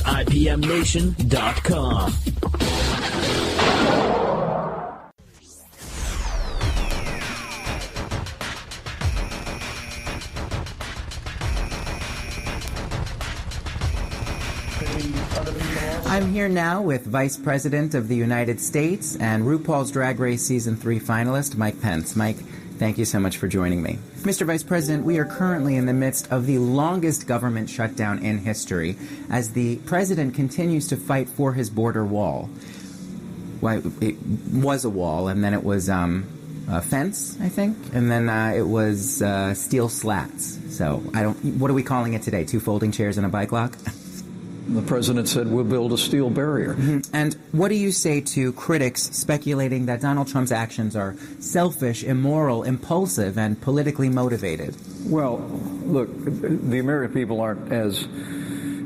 IPMNation.com. I'm here now with Vice President of the United States and RuPaul's Drag Race Season 3 finalist, Mike Pence. Mike, thank you so much for joining me. Mr. Vice President, we are currently in the midst of the longest government shutdown in history as the president continues to fight for his border wall. Well, it was a wall, and then it was a fence, I think, and then it was steel slats. So, what are we calling it today? 2 folding chairs and a bike lock? The president said we'll build a steel barrier. Mm-hmm. And what do you say to critics speculating that Donald Trump's actions are selfish, immoral, impulsive, and politically motivated? Well, look, the American people aren't as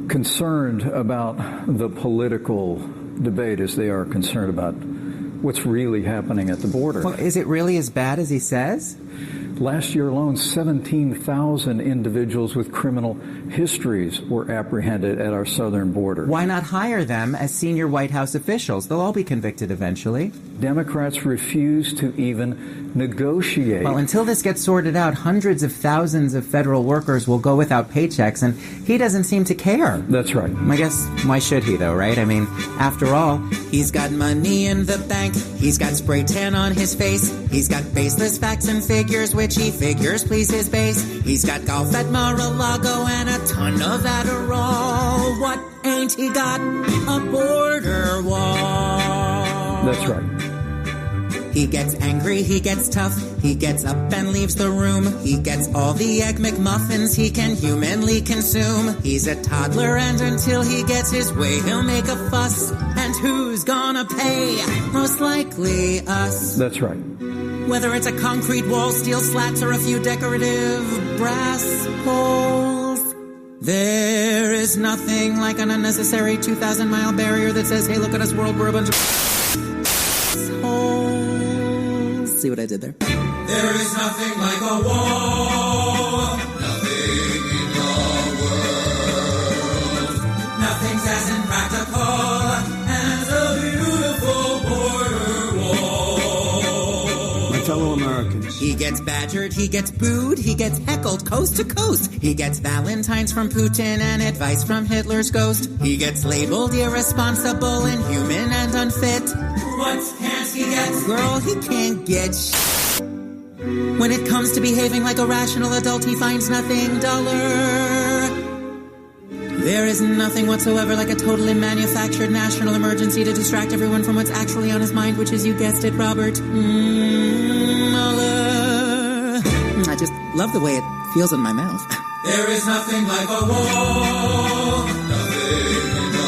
concerned about the political debate as they are concerned about what's really happening at the border. Well, is it really as bad as he says? Last year alone, 17,000 individuals with criminal histories were apprehended at our southern border. Why not hire them as senior White House officials? They'll all be convicted eventually. Democrats refuse to even negotiate. Well, until this gets sorted out, hundreds of thousands of federal workers will go without paychecks, and he doesn't seem to care. That's right. I guess, why should he, though, right? I mean, after all, he's got money in the bank, he's got spray tan on his face, he's got baseless facts and figures which he figures please his base. He's got golf at Mar-a-Lago and a ton of Adderall. What ain't he got? A border wall. That's right. He gets angry, he gets tough, he gets up and leaves the room. He gets all the Egg McMuffins he can humanly consume. He's a toddler and until he gets his way he'll make a fuss. And who's gonna pay? Most likely us. That's right. Whether it's a concrete wall, steel slats, or a few decorative brass poles, there is nothing like an unnecessary 2,000-mile barrier that says, hey, look at us, world, we're a bunch of holes. See what I did there? There is nothing like a wall, nothing in the world. Nothing's as impractical as a beautiful border wall. Fellow Americans. He gets badgered, he gets booed, he gets heckled coast to coast. He gets valentines from Putin and advice from Hitler's ghost. He gets labeled irresponsible, inhuman, and unfit. What can't he get? Girl, he can't get shit. When it comes to behaving like a rational adult, he finds nothing duller. There is nothing whatsoever like a totally manufactured national emergency to distract everyone from what's actually on his mind, which is, you guessed it, Robert Mueller. I just love the way it feels in my mouth. There is nothing like a wall, nothing in the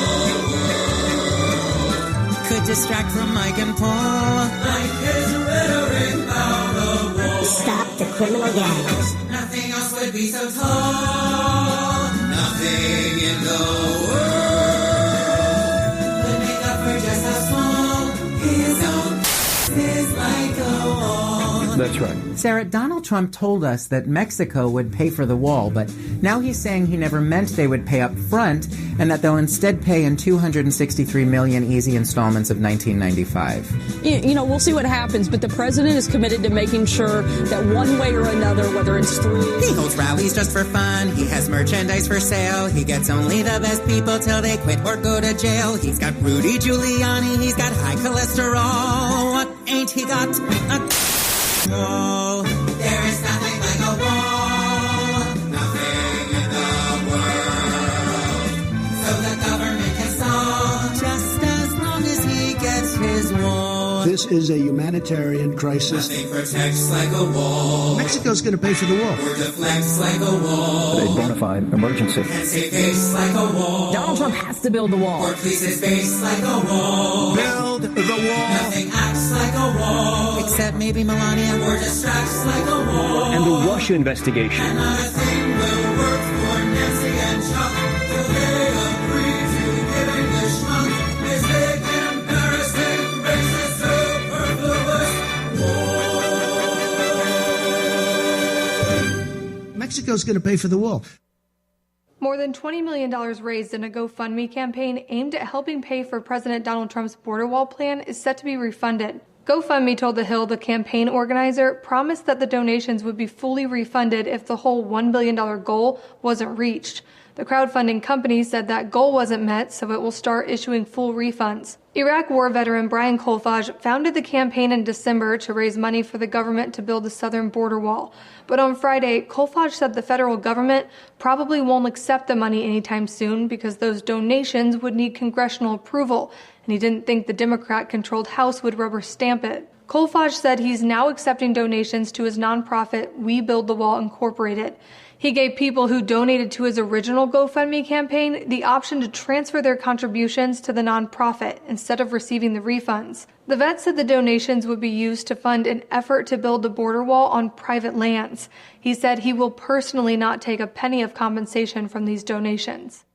world could distract from Mike and Paul, like his rhetoric about a wall. Stop the criminal gangs. Nothing else would be so tall. Nothing in the world would make up for just how small his own is like a wall. That's right. Sarah, Donald Trump told us that Mexico would pay for the wall, but now he's saying he never meant they would pay up front and that they'll instead pay in $263 million easy installments of $19.95. You know, we'll see what happens, but the president is committed to making sure that one way or another, whether it's through... He holds rallies just for fun. He has merchandise for sale. He gets only the best people till they quit or go to jail. He's got Rudy Giuliani. He's got high cholesterol. What ain't he got? A wall. There is nothing like a wall. Nothing in the world. So the government can solve just as long as he gets his wall. This is a humanitarian crisis. Nothing protects like a wall. Mexico's going to pay for the wall. Or deflects like a wall. A bona fide emergency. Can't save face like a wall. Donald Trump has to build the wall. Or please his face like a wall. Build the wall. Nothing acts like a wall. Except maybe Melania. Or distracts like a wall. And the Russia investigation. And not a thing will work for Nancy and Chuck till they agree to giving the schmuck this big, embarrassing, racist, superfluous wall. Mexico's going to pay for the wall. More than $20 million raised in a GoFundMe campaign aimed at helping pay for President Donald Trump's border wall plan is set to be refunded. GoFundMe told The Hill the campaign organizer promised that the donations would be fully refunded if the whole $1 billion goal wasn't reached. The crowdfunding company said that goal wasn't met, so it will start issuing full refunds. Iraq war veteran Brian Kolfage founded the campaign in December to raise money for the government to build the southern border wall. But on Friday, Kolfage said the federal government probably won't accept the money anytime soon because those donations would need congressional approval, and he didn't think the Democrat-controlled House would rubber stamp it. Kolfage said he's now accepting donations to his nonprofit We Build the Wall Incorporated. He gave people who donated to his original GoFundMe campaign the option to transfer their contributions to the nonprofit instead of receiving the refunds. The vet said the donations would be used to fund an effort to build the border wall on private lands. He said he will personally not take a penny of compensation from these donations.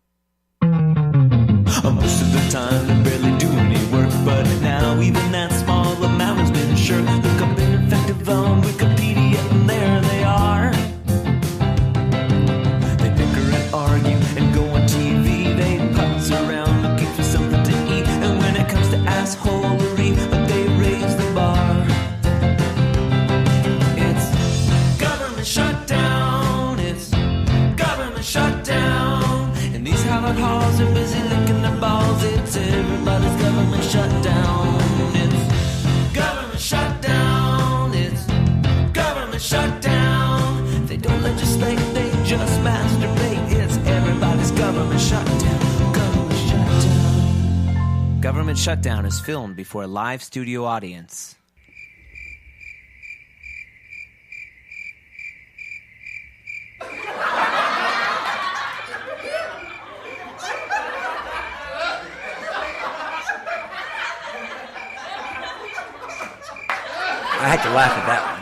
Most of the time they barely do any work, but now even that small amount has been sure. Look up ineffective on Wikipedia and there they are. They bicker and argue and go on TV. They putz around looking for something to eat, and when it comes to assholery, they raise the bar. It's government shutdown. It's government shutdown. And these Howard halls are busy licking their balls. It's everybody's government shutdown. It's government shutdown. It's government shutdown. They don't legislate, they just masturbate. It's everybody's government shutdown. Government shutdown. Government Shutdown is filmed before a live studio audience. I had to laugh at that one.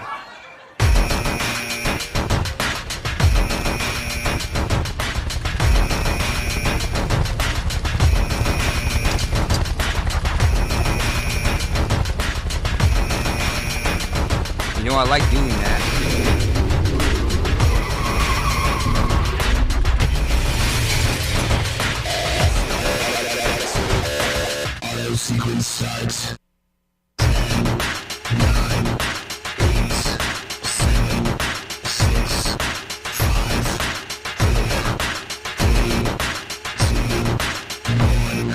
You know, I like doing that. Auto sequence starts.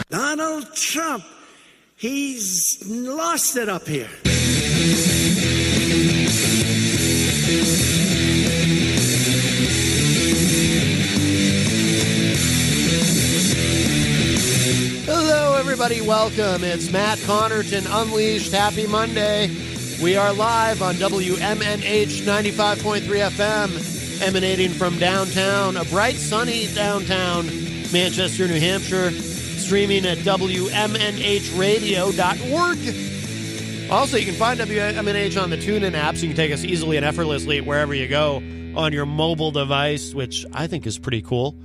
Donald Trump, he's lost it up here. Hello, everybody. Welcome. It's Matt Connarton Unleashed. Happy Monday. We are live on WMNH 95.3 FM, emanating from downtown, a bright, sunny downtown Manchester, New Hampshire. Streaming at WMNHradio.org. Also, you can find WMNH on the TuneIn app, so you can take us easily and effortlessly wherever you go on your mobile device, which I think is pretty cool.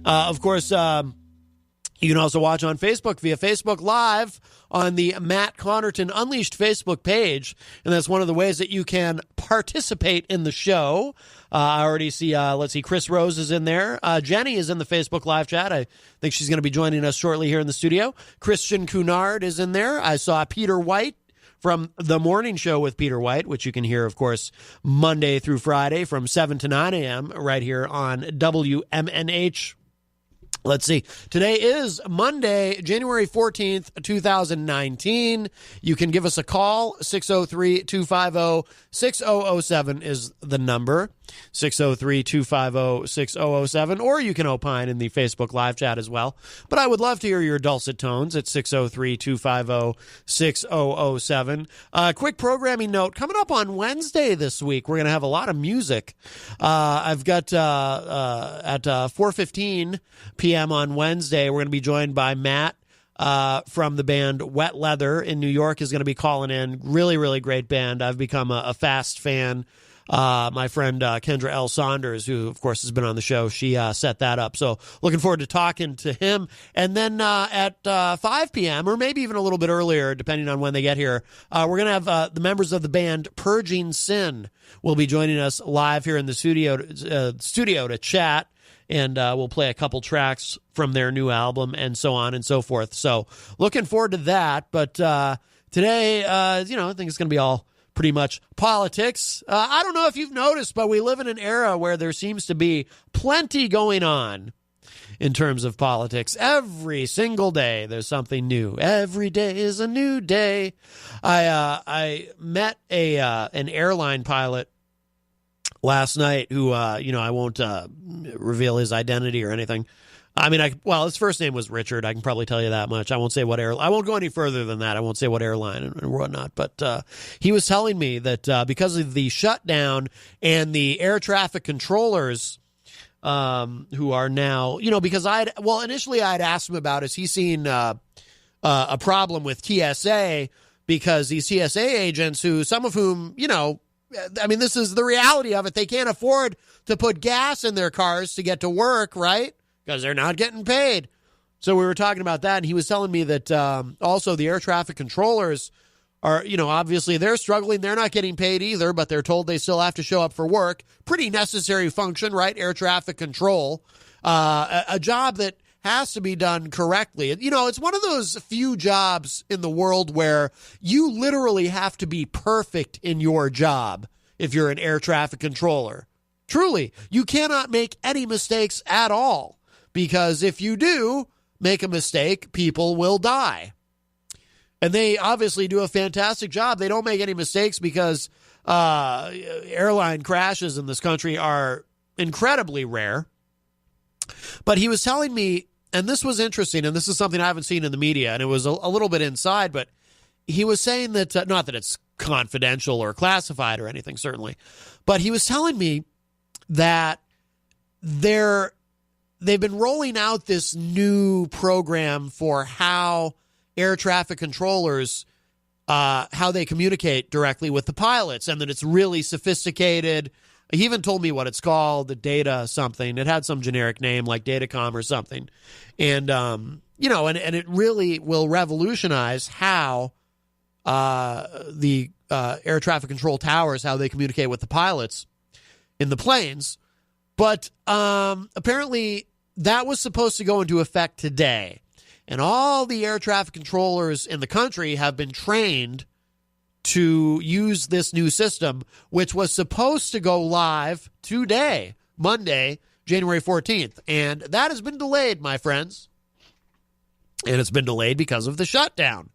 Of course, you can also watch on Facebook via Facebook Live on the Matt Connarton Unleashed Facebook page, and that's one of the ways that you can participate in the show. I already see, let's see, Chris Rose is in there. Jenny is in the Facebook Live chat. I think she's going to be joining us shortly here in the studio. Christian Cunard is in there. I saw Peter White from The Morning Show with Peter White, which you can hear, of course, Monday through Friday from 7 to 9 a.m. right here on WMNH. Let's see. Today is Monday, January 14th, 2019. You can give us a call. 603-250-6007 is the number. 603-250-6007. Or you can opine in the Facebook live chat as well. But I would love to hear your dulcet tones at 603-250-6007. Quick programming note. Coming up on Wednesday this week, we're going to have a lot of music. I've got at 4:15 p.m. on Wednesday, we're going to be joined by Matt from the band Wet Leather in New York is going to be calling in. Really, really great band. I've become a fast fan. My friend Kendra L. Saunders, who, of course, has been on the show, she set that up. So looking forward to talking to him. And then at 5 p.m., or maybe even a little bit earlier, depending on when they get here, we're going to have the members of the band Purging Sin will be joining us live here in the studio to chat. and we'll play a couple tracks from their new album and so on and so forth. So looking forward to that. But today, I think it's going to be all pretty much politics. I don't know if you've noticed, but we live in an era where there seems to be plenty going on in terms of politics. Every single day, there's something new. Every day is a new day. I met an airline pilot last night who, I won't reveal his identity or anything. I mean, his first name was Richard. I can probably tell you that much. I won't say what I won't go any further than that. I won't say what airline and whatnot. But he was telling me that because of the shutdown and the air traffic controllers, who are now, because initially I'd asked him about, is he seen a problem with TSA, because these TSA agents, some of whom, this is the reality of it. They can't afford to put gas in their cars to get to work, right? Because they're not getting paid. So we were talking about that, and he was telling me that also the air traffic controllers are, obviously they're struggling. They're not getting paid either, but they're told they still have to show up for work. Pretty necessary function, right? Air traffic control. A job that has to be done correctly. It's one of those few jobs in the world where you literally have to be perfect in your job if you're an air traffic controller. Truly, you cannot make any mistakes at all, because if you do make a mistake, people will die. And they obviously do a fantastic job. They don't make any mistakes because airline crashes in this country are incredibly rare. But he was telling me, and this was interesting, and this is something I haven't seen in the media, and it was a little bit inside, but he was saying that, not that it's confidential or classified or anything, certainly, but he was telling me that they've been rolling out this new program for how air traffic controllers, how they communicate directly with the pilots, and that it's really sophisticated. He even told me what it's called, the data something. It had some generic name like Datacom or something. And, and it really will revolutionize how the air traffic control towers, how they communicate with the pilots in the planes. But apparently that was supposed to go into effect today. And all the air traffic controllers in the country have been trained to use this new system, which was supposed to go live today, Monday, January 14th. And that has been delayed, my friends. And it's been delayed because of the shutdown.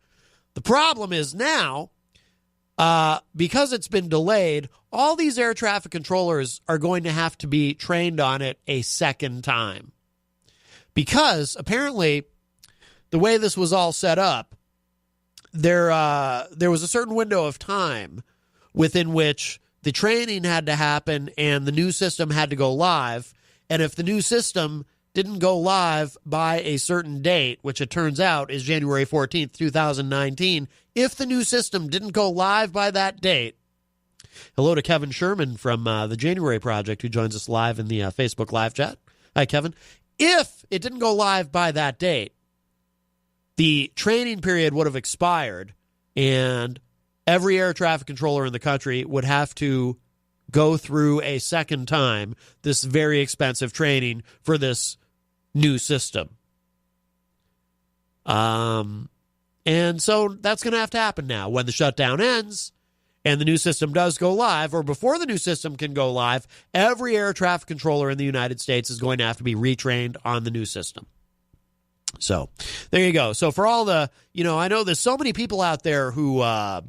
The problem is now, because it's been delayed, all these air traffic controllers are going to have to be trained on it a second time. Because apparently, the way this was all set up, there was a certain window of time within which the training had to happen and the new system had to go live. And if the new system didn't go live by a certain date, which it turns out is January 14th, 2019, if the new system didn't go live by that date, hello to Kevin Sherman from the January Project, who joins us live in the Facebook live chat. Hi, Kevin. If it didn't go live by that date, the training period would have expired, and every air traffic controller in the country would have to go through a second time this very expensive training for this new system. And so that's going to have to happen now. When the shutdown ends and the new system does go live, or before the new system can go live, every air traffic controller in the United States is going to have to be retrained on the new system. So there you go. So for all the, I know there's so many people out there who I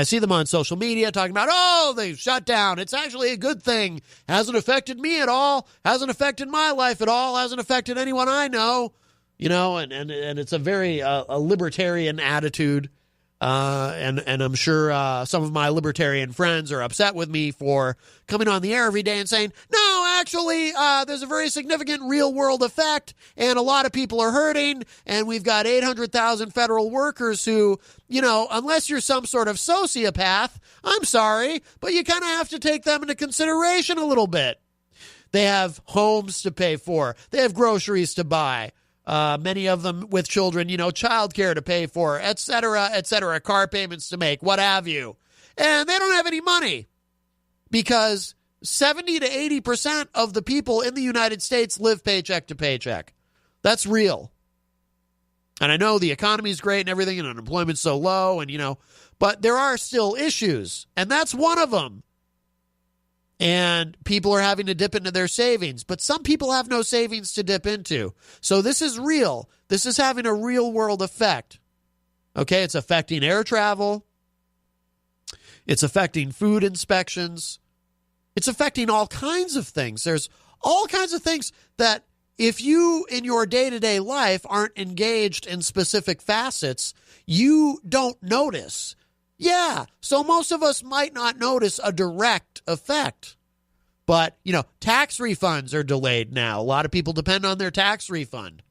see them on social media talking about, oh, they shut down. It's actually a good thing. Hasn't affected me at all. Hasn't affected my life at all. Hasn't affected anyone I know. And it's a very a libertarian attitude. And I'm sure some of my libertarian friends are upset with me for coming on the air every day and saying, no, actually, there's a very significant real world effect, and a lot of people are hurting, and we've got 800,000 federal workers who, unless you're some sort of sociopath, I'm sorry, but you kind of have to take them into consideration a little bit. They have homes to pay for. They have groceries to buy. Many of them with children, childcare to pay for, et cetera, car payments to make, what have you. And they don't have any money because 70 to 80% of the people in the United States live paycheck to paycheck. That's real. And I know the economy's great and everything, and unemployment's so low, and but there are still issues, and that's one of them. And people are having to dip into their savings, but some people have no savings to dip into. So this is real. This is having a real world effect. Okay, it's affecting air travel. It's affecting food inspections. It's affecting all kinds of things. There's all kinds of things that if you in your day-to-day life aren't engaged in specific facets, you don't notice. Yeah, so most of us might not notice a direct effect. But, tax refunds are delayed now. A lot of people depend on their tax refund.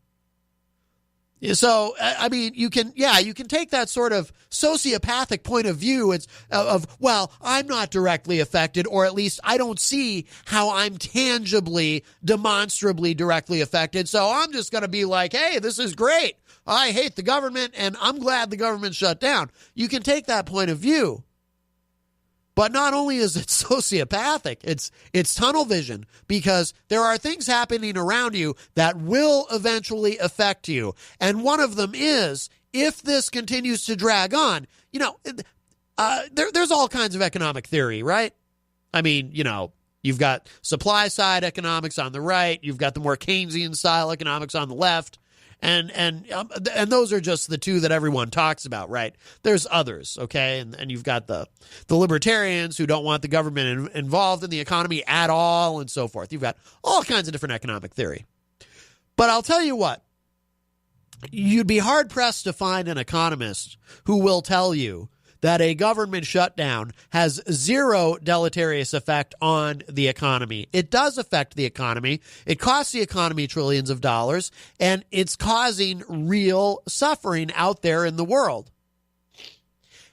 So, I mean, you can take that sort of sociopathic point of view well, I'm not directly affected, or at least I don't see how I'm tangibly, demonstrably directly affected. So I'm just going to be like, hey, this is great. I hate the government and I'm glad the government shut down. You can take that point of view. But not only is it sociopathic, it's tunnel vision, because there are things happening around you that will eventually affect you. And one of them is, if this continues to drag on, there's all kinds of economic theory, right? I mean, you've got supply side economics on the right, you've got the more Keynesian style economics on the left. And those are just the two that everyone talks about, right? There's others, okay? And you've got the libertarians who don't want the government involved in the economy at all and so forth. You've got all kinds of different economic theory. But I'll tell you what, you'd be hard-pressed to find an economist who will tell you that a government shutdown has zero deleterious effect on the economy. It does affect the economy. It costs the economy trillions of dollars, and it's causing real suffering out there in the world.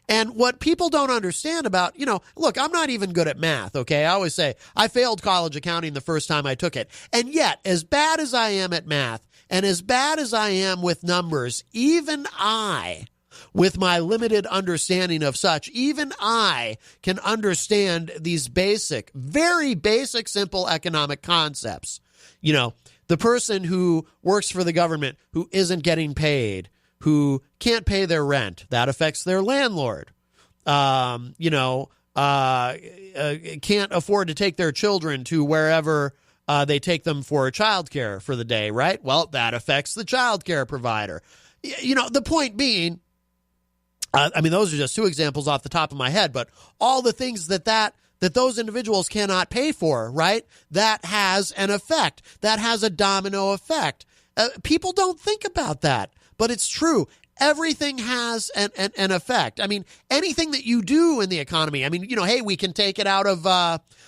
And what people don't understand about, look, I'm not even good at math, okay? I always say I failed college accounting the first time I took it. And yet, as bad as I am at math and as bad as I am with numbers, even I, with my limited understanding of such, even I can understand these basic, very basic, simple economic concepts. The person who works for the government who isn't getting paid, who can't pay their rent, that affects their landlord. Can't afford to take their children to wherever they take them for childcare for the day, right? Well, that affects the childcare provider. The point being, those are just two examples off the top of my head, but all the things that those individuals cannot pay for, right? That has an effect. That has a domino effect. People don't think about that, but it's true. Everything has an effect. I mean, anything that you do in the economy, hey, we can take it out of,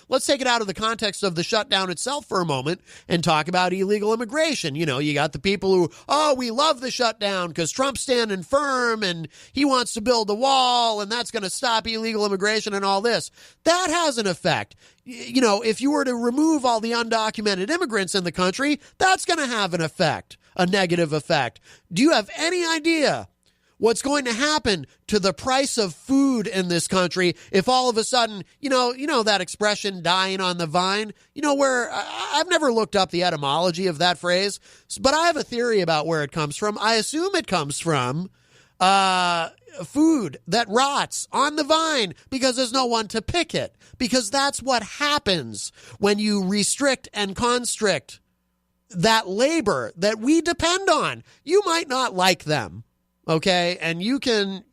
let's take it out of the context of the shutdown itself for a moment and talk about illegal immigration. You got the people who, we love the shutdown because Trump's standing firm and he wants to build a wall and that's going to stop illegal immigration and all this. That has an effect. If you were to remove all the undocumented immigrants in the country, that's going to have an effect. A negative effect. Do you have any idea what's going to happen to the price of food in this country if all of a sudden, that expression, dying on the vine, where I've never looked up the etymology of that phrase, but I have a theory about where it comes from. I assume it comes from food that rots on the vine because there's no one to pick it, because that's what happens when you restrict and constrict that labor that we depend on. You might not like them, okay? And you can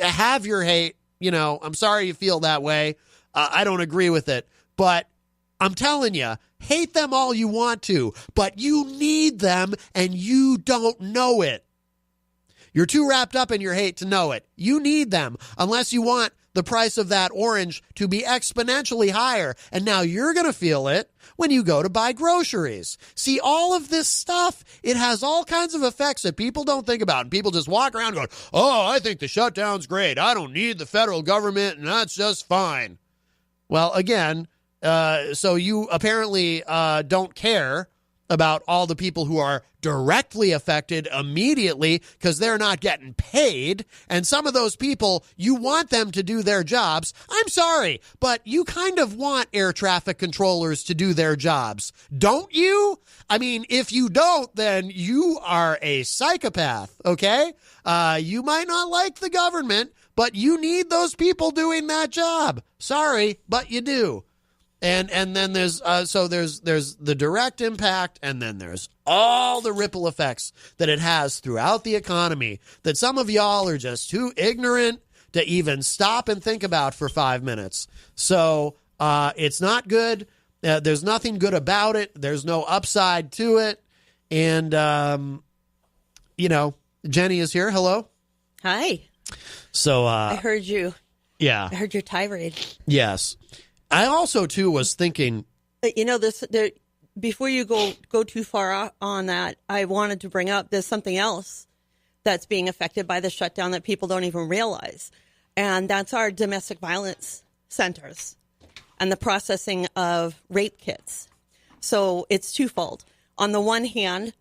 have your hate. I'm sorry you feel that way. I don't agree with it. But I'm telling you, hate them all you want to, but you need them and you don't know it. You're too wrapped up in your hate to know it. You need them unless you want the price of that orange to be exponentially higher. And now you're going to feel it when you go to buy groceries. See, all of this stuff, it has all kinds of effects that people don't think about. And people just walk around going, I think the shutdown's great. I don't need the federal government, and that's just fine. Well, again, so you apparently don't care about all the people who are directly affected immediately because they're not getting paid. And some of those people, you want them to do their jobs. I'm sorry, but you kind of want air traffic controllers to do their jobs, don't you? I mean, if you don't, then you are a psychopath, okay? You might not like the government, but you need those people doing that job. Sorry, but you do. And then there's the direct impact, and then there's all the ripple effects that it has throughout the economy that some of y'all are just too ignorant to even stop and think about for 5 minutes. So it's not good. There's nothing good about it. There's no upside to it. And, Jenny is here. Hello. Hi. So I heard you. Yeah. I heard your tirade. Yes. I also, too, was thinking... before you go too far on that, I wanted to bring up there's something else that's being affected by the shutdown that people don't even realize. And that's our domestic violence centers and the processing of rape kits. So it's twofold. On the one hand,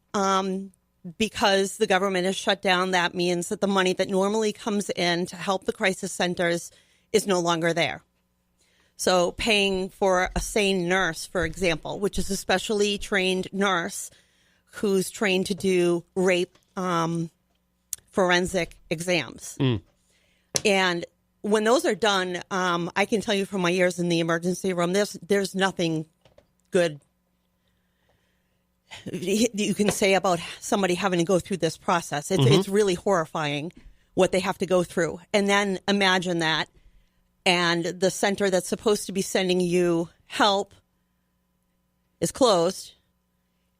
because the government is shut down, that means that the money that normally comes in to help the crisis centers is no longer there. So paying for a SANE nurse, for example, which is a specially trained nurse who's trained to do rape forensic exams. And when those are done, I can tell you from my years in the emergency room, there's nothing good you can say about somebody having to go through this process. It's really horrifying what they have to go through. And then imagine that. And the center that's supposed to be sending you help is closed.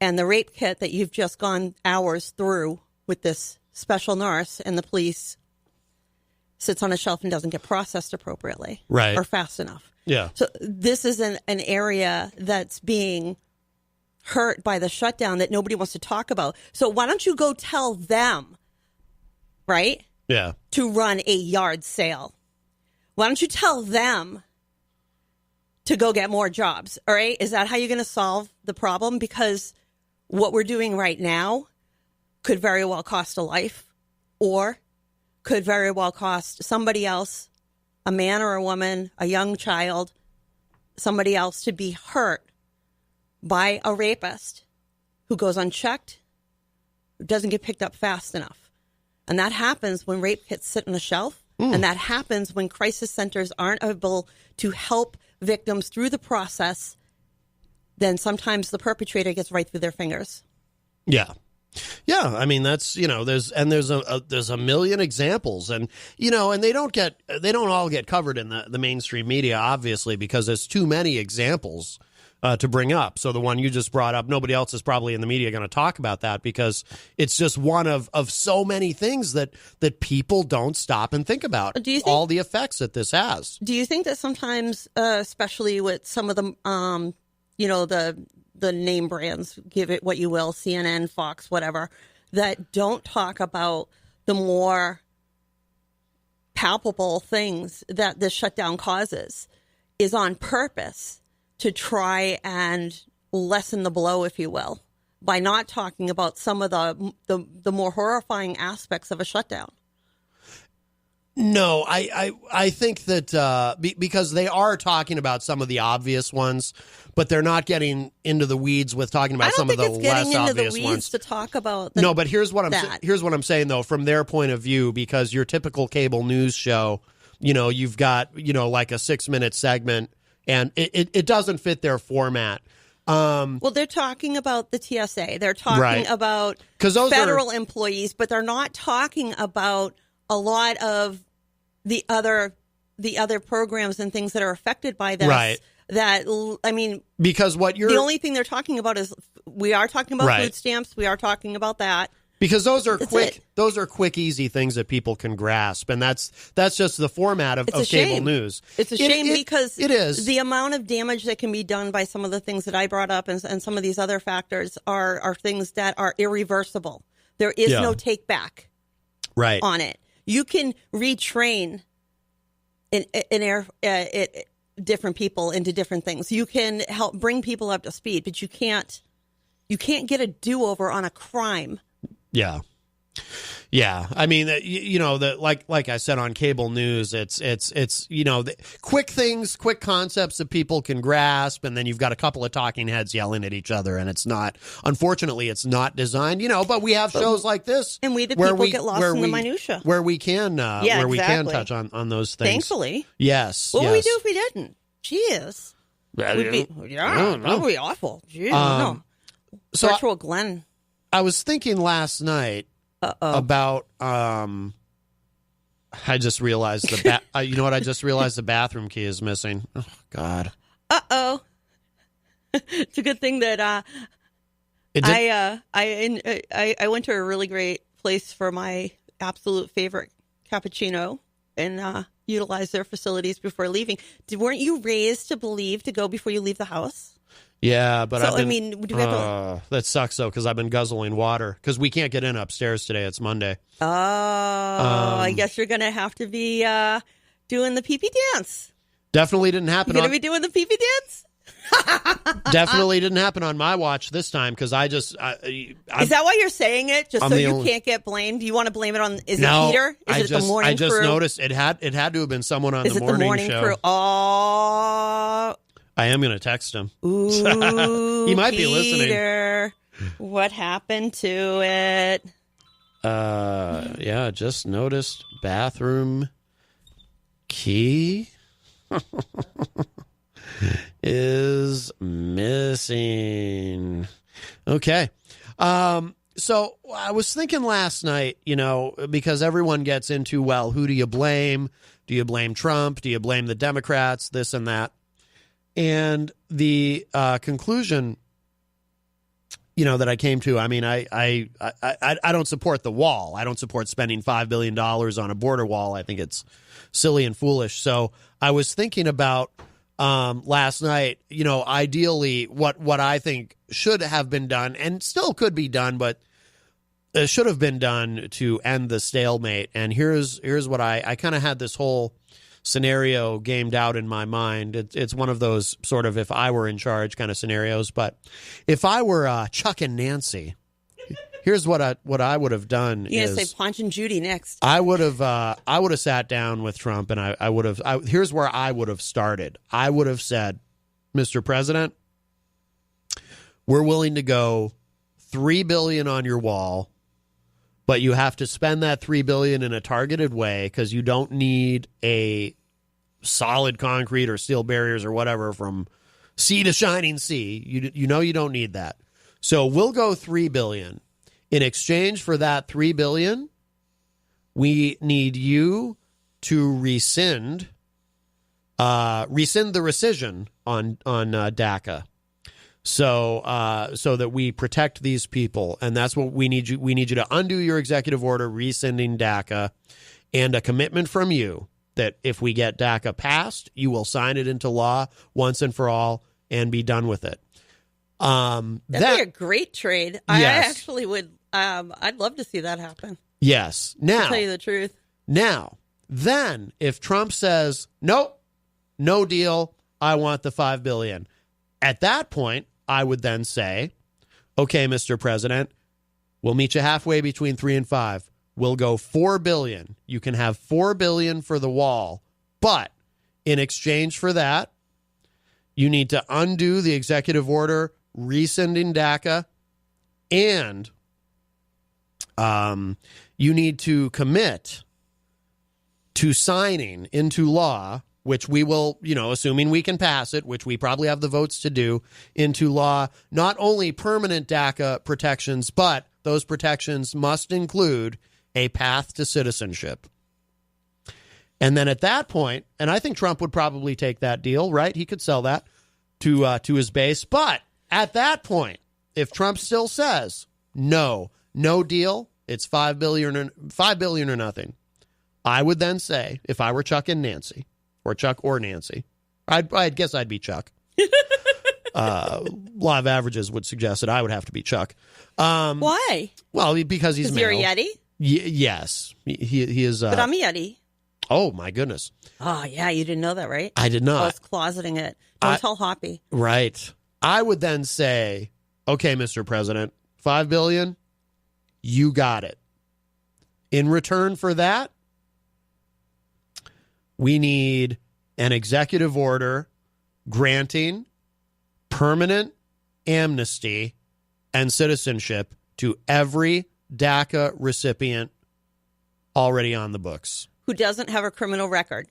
And the rape kit that you've just gone hours through with this special nurse and the police sits on a shelf and doesn't get processed appropriately. Right. Or fast enough. Yeah. So this is an area that's being hurt by the shutdown that nobody wants to talk about. So why don't you go tell them, right? Yeah. To run a yard sale. Why don't you tell them to go get more jobs? All right. Is that how you're going to solve the problem? Because what we're doing right now could very well cost a life or could very well cost somebody else, a man or a woman, a young child, somebody else to be hurt by a rapist who goes unchecked, who doesn't get picked up fast enough. And that happens when rape kits sit on a shelf. And that happens when crisis centers aren't able to help victims through the process. Then sometimes the perpetrator gets right through their fingers. Yeah. Yeah, I mean that's there's a million examples, and and they don't all get covered in the mainstream media, obviously, because there's too many examples to bring up. So the one you just brought up, nobody else is probably in the media going to talk about that because it's just one of so many things that people don't stop and think about. Do you think, all the effects that this has? Do you think that sometimes, especially with some of the the name brands, give it what you will, CNN, Fox, whatever, that don't talk about the more palpable things that this shutdown causes is on purpose to try and lessen the blow, if you will, by not talking about some of the more horrifying aspects of a shutdown? No, I think that because they are talking about some of the obvious ones, but they're not getting into the weeds with talking about some of the less obvious ones. I don't think it's getting into the weeds to talk about No, but here's what I'm saying, though, from their point of view, because your typical cable news show, you've got, like a 6-minute segment, and it doesn't fit their format. Well, they're talking about the TSA. They're talking about federal employees, but they're not talking about a lot of the other programs and things that are affected by this. Right. That, I mean, because the only thing they're talking about is we are talking about food stamps. We are talking about that. Because those are quick, easy things that people can grasp, and that's just the format of cable news. It's a shame because it is the amount of damage that can be done by some of the things that I brought up and some of these other factors are things that are irreversible. There is no take back on it. You can retrain different people into different things. You can help bring people up to speed, but you can't You can't get a do-over on a crime. Yeah. Yeah, I mean, like I said on cable news, it's the quick things, quick concepts that people can grasp, and then you've got a couple of talking heads yelling at each other, and unfortunately, it's not designed, but we have shows like this, and we the people get lost in the minutia, where we can, where we can touch on those things. Thankfully, yes. What would we do if we didn't? Jeez, that would be awful. Jeez, no. So Virtual Glenn. I was thinking last night. About I just realized you know what? I just realized the bathroom key is missing. Oh God. It's a good thing that I went to a really great place for my absolute favorite cappuccino and utilized their facilities before leaving. Weren't you raised to believe to go before you leave the house? Yeah, but do we have to... that sucks though, because I've been guzzling water because we can't get in upstairs today. It's Monday. Oh, I guess you're gonna have to be doing the pee-pee dance. Definitely didn't happen. You're gonna be doing the pee-pee dance. Definitely didn't happen on my watch this time because is that why you're saying it? Just so you can't get blamed? Do you want to blame it on? Is it Peter? Is it the morning crew? I just noticed it had to have been someone on the morning show. Crew? Oh. I am going to text him. Ooh, he might Peter, be listening. What happened to it? Yeah, just noticed bathroom key is missing. Okay. So I was thinking last night, because everyone gets into, well, who do you blame? Do you blame Trump? Do you blame the Democrats? This and that. And the conclusion, that I came to, I mean, I don't support the wall. I don't support spending $5 billion on a border wall. I think it's silly and foolish. So I was thinking about last night, ideally what I think should have been done and still could be done, but should have been done to end the stalemate. And here's what I kind of had this whole scenario gamed out in my mind. It's one of those sort of if I were in charge kind of scenarios. But if I were Chuck and Nancy, here's what I would have done. You're gonna say Punch and Judy next. I would have sat down with Trump and I would have. Here's where I would have started. I would have said, Mr. President, we're willing to go $3 billion on your wall, but you have to spend that $3 billion in a targeted way because you don't need a solid concrete or steel barriers or whatever from sea to shining sea. You don't need that. So we'll go $3 billion. In exchange for that $3 billion, we need you to rescind the rescission on DACA. So that we protect these people, and that's what we need you. We need you to undo your executive order rescinding DACA, and a commitment from you that if we get DACA passed, you will sign it into law once and for all and be done with it. That'd be a great trade. Yes. I actually would. I'd love to see that happen. Yes. Now, to tell you the truth. Now, then, if Trump says nope, no deal, I want the $5 billion. At that point, I would then say, okay, Mr. President, we'll meet you halfway between 3 and 5. We'll go $4 billion. You can have $4 billion for the wall, but in exchange for that, you need to undo the executive order rescinding DACA, and you need to commit to signing into law, which we will, assuming we can pass it, which we probably have the votes to do, into law, not only permanent DACA protections, but those protections must include a path to citizenship. And then at that point, and I think Trump would probably take that deal, right? He could sell that to his base. But at that point, if Trump still says, no deal, it's $5 billion or nothing, I would then say, if I were Chuck and Nancy, or Chuck or Nancy, I'd guess I'd be Chuck. Law of averages would suggest that I would have to be Chuck. Why? Well, because he's male. You're a Yeti? Yes. He is. But I'm a Yeti. Oh, my goodness. Oh, yeah. You didn't know that, right? I did not. I was closeting it. Don't tell Hoppy. Right. I would then say, okay, Mr. President, $5 billion, you got it. In return for that, we need an executive order granting permanent amnesty and citizenship to every DACA recipient already on the books. Who doesn't have a criminal record.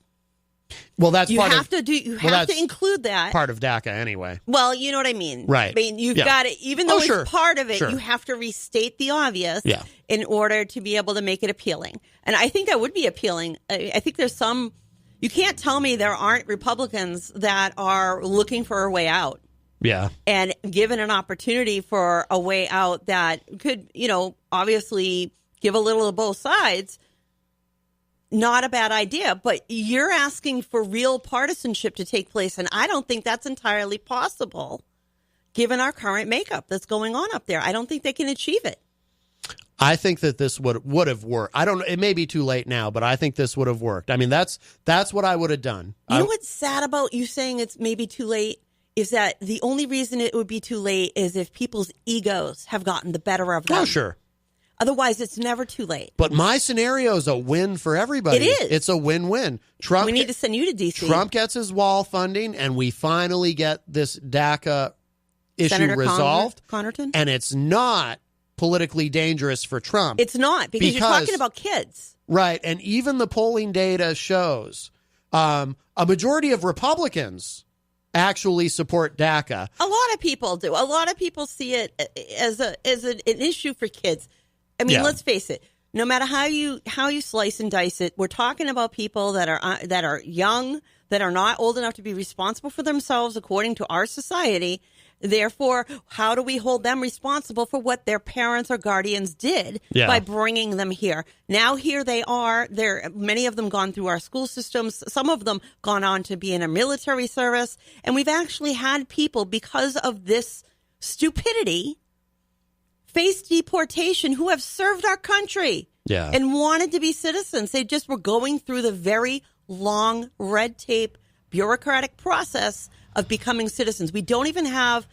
Well, that's you part have of, to you have to include that. Part of DACA anyway. Well, you know what I mean. Right. I mean, you've got it, even though it's part of it, Sure. you have to restate the obvious in order to be able to make it appealing. And I think that would be appealing. I think there's some, you can't tell me there aren't Republicans that are looking for a way out. Yeah. And given an opportunity for a way out that could, obviously give a little of both sides, not a bad idea. But you're asking for real partisanship to take place, and I don't think that's entirely possible given our current makeup that's going on up there. I don't think they can achieve it. I think that this would have worked. I don't know. It may be too late now, but I think this would have worked. I mean, that's what I would have done. You know what's sad about you saying it's maybe too late? Is that the only reason it would be too late is if people's egos have gotten the better of them. Oh, sure. Otherwise, it's never too late. But my scenario is a win for everybody. It is. It's a win-win. Trump. We need to send you to D.C. Trump gets his wall funding, and we finally get this DACA issue Senator resolved. Connarton? And it's not politically dangerous for Trump. It's not, because you're talking about kids. Right. And even the polling data shows a majority of Republicans support DACA. A lot of people do. A lot of people see it as an issue for kids. I mean, let's face it. No matter how you slice and dice it, we're talking about people that are young, that are not old enough to be responsible for themselves according to our society. Therefore, how do we hold them responsible for what their parents or guardians did by bringing them here? Now here they are. Many of them gone through our school systems. Some of them gone on to be in a military service. And we've actually had people, because of this stupidity, face deportation who have served our country and wanted to be citizens. They just were going through the very long red tape bureaucratic process of becoming citizens. We don't even have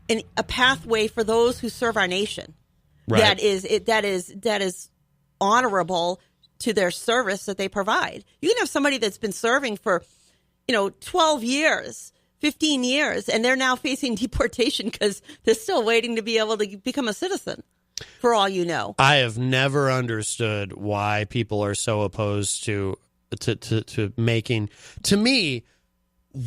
a pathway for those who serve our nation. Right. That is honorable to their service that they provide. You can have somebody that's been serving for 12 years, 15 years, and they're now facing deportation because they're still waiting to be able to become a citizen, for all you know. I have never understood why people are so opposed to making, to me,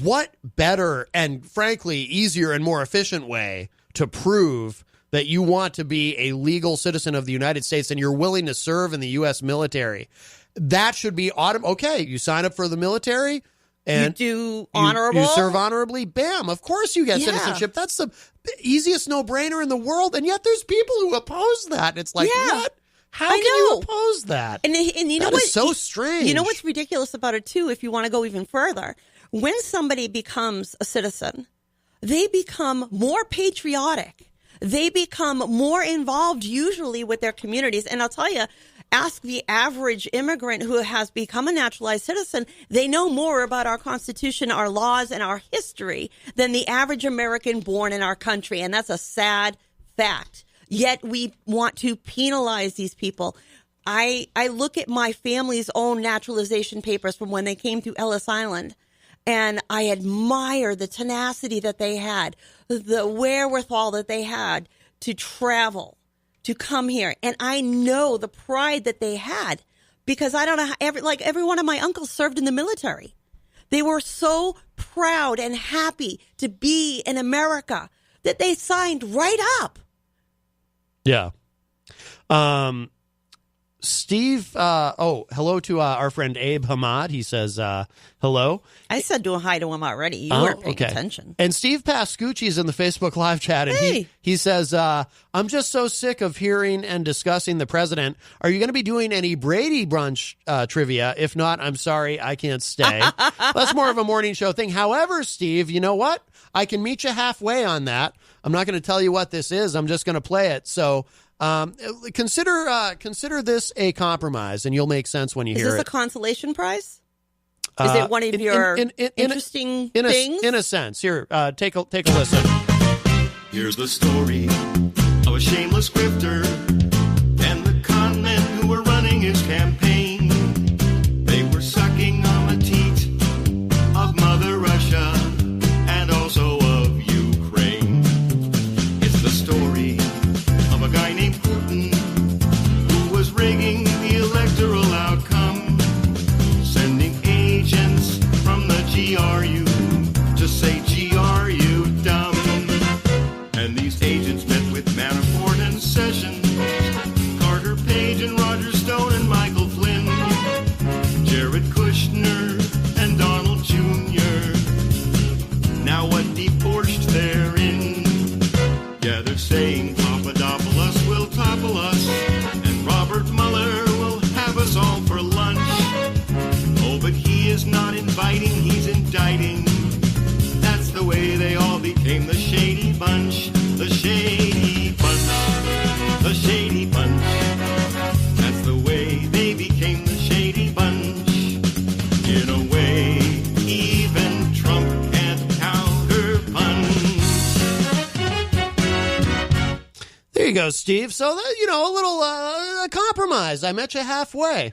what better and frankly easier and more efficient way to prove that you want to be a legal citizen of the United States and you're willing to serve in the U.S. military? That should be okay. You sign up for the military and you do honorable. You serve honorably. Bam! Of course you get citizenship. That's the easiest no-brainer in the world. And yet there's people who oppose that. It's like, what? How can you oppose that? And you know that what? Is so strange. You know what's ridiculous about it too? If you want to go even further. When somebody becomes a citizen, they become more patriotic. They become more involved usually with their communities. And I'll tell you, ask the average immigrant who has become a naturalized citizen. They know more about our Constitution, our laws, and our history than the average American born in our country. And that's a sad fact. Yet we want to penalize these people. I look at my family's own naturalization papers from when they came to Ellis Island. And I admire the tenacity that they had, the wherewithal that they had to travel, to come here. And I know the pride that they had because I don't know, every one of my uncles served in the military. They were so proud and happy to be in America that they signed right up. Yeah. Steve, hello to our friend Abe Hamad. He says, hello. I said hi to him already. You weren't paying attention. And Steve Pascucci's in the Facebook live chat, and he says, I'm just so sick of hearing and discussing the president. Are you going to be doing any Brady brunch trivia? If not, I'm sorry, I can't stay. That's more of a morning show thing. However, Steve, you know what? I can meet you halfway on that. I'm not going to tell you what this is. I'm just going to play it. So consider this a compromise, and you'll make sense when you hear it. Is this a consolation prize? Is it one of your interesting things? In a sense. Here, take a listen. Here's the story of a shameless grifter and the con men who were running his campaign. They were sucking on the teat of Mother Russia and also of Ukraine. It's the story of a guy named Putin who was rigging the electoral outcome, sending agents from the GRU to say GRU dumb. And these agents met with Manafort and Sessions, Carter Page and Roger Stone and Michael Flynn, Jared Kushner and Donald Jr. Now what deep borscht they're in. Yeah, they're saying Papadopoulos will topple us and Robert Mueller will have us all for lunch. Oh, but he is not inviting, he's indicting. That's the way they all became the Shady Bunch. The Shady Bunch. The Shady Bunch. That's the way they became the Shady Bunch. In a way, even Trump can't counterpunch. There you go, Steve. So, a little compromise. I met you halfway.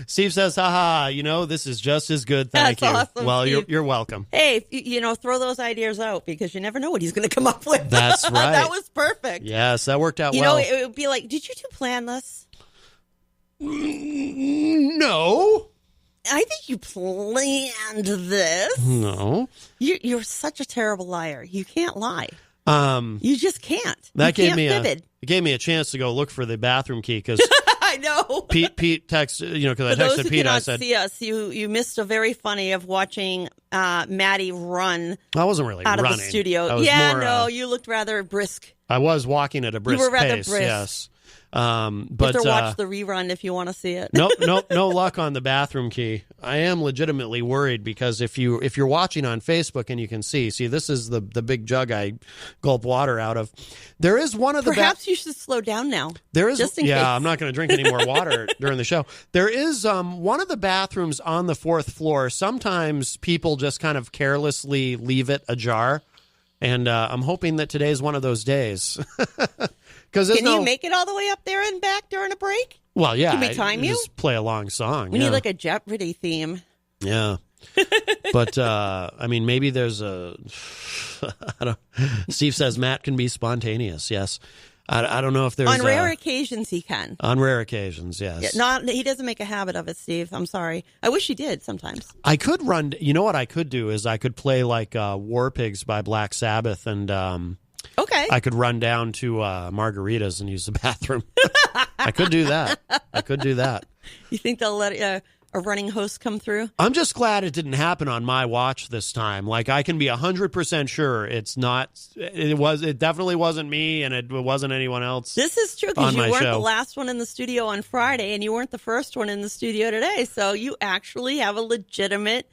Steve says, haha, this is just as good. Thank you. Awesome, well, Steve. you're welcome. Hey, throw those ideas out because you never know what he's going to come up with. That's right. That was perfect. Yes, that worked out well. It would be like, did you two plan this? No. I think you planned this. No. You're such a terrible liar. You can't lie. You just can't. That gave me fibbed. it gave me a chance to go look for the bathroom key because I know. Pete texted, because I For those texted who Pete. cannot I said, see us, you missed a very funny of watching Maddie run. I wasn't really out running. of the studio. You looked rather brisk. I was walking at a brisk You were rather pace. brisk. Yes. But you have to watch the rerun if you want to see it. No luck on the bathroom key. I am legitimately worried because if you're watching on Facebook and you can see this is the big jug I gulp water out of. There is one of the perhaps you should slow down now. There is just in case. I'm not going to drink any more water during the show. There is one of the bathrooms on the 4th floor. Sometimes people just kind of carelessly leave it ajar, and I'm hoping that today's one of those days. Can you make it all the way up there and back during a break? Well, yeah. Can we time you? Just play a long song. We need like a Jeopardy theme. Yeah. But, maybe there's Steve says Matt can be spontaneous. Yes. I don't know if there's... On rare occasions, he can. On rare occasions, yes. Yeah, he doesn't make a habit of it, Steve. I'm sorry. I wish he did sometimes. I could run... You know what I could do is I could play like War Pigs by Black Sabbath and... Okay. I could run down to Margaritas and use the bathroom. I could do that. You think they'll let a running host come through? I'm just glad it didn't happen on my watch this time. Like, I can be 100% sure it's not. It definitely wasn't me, and it wasn't anyone else. This is true because you weren't the last one in the studio on Friday, and you weren't the first one in the studio today. So you actually have a legitimate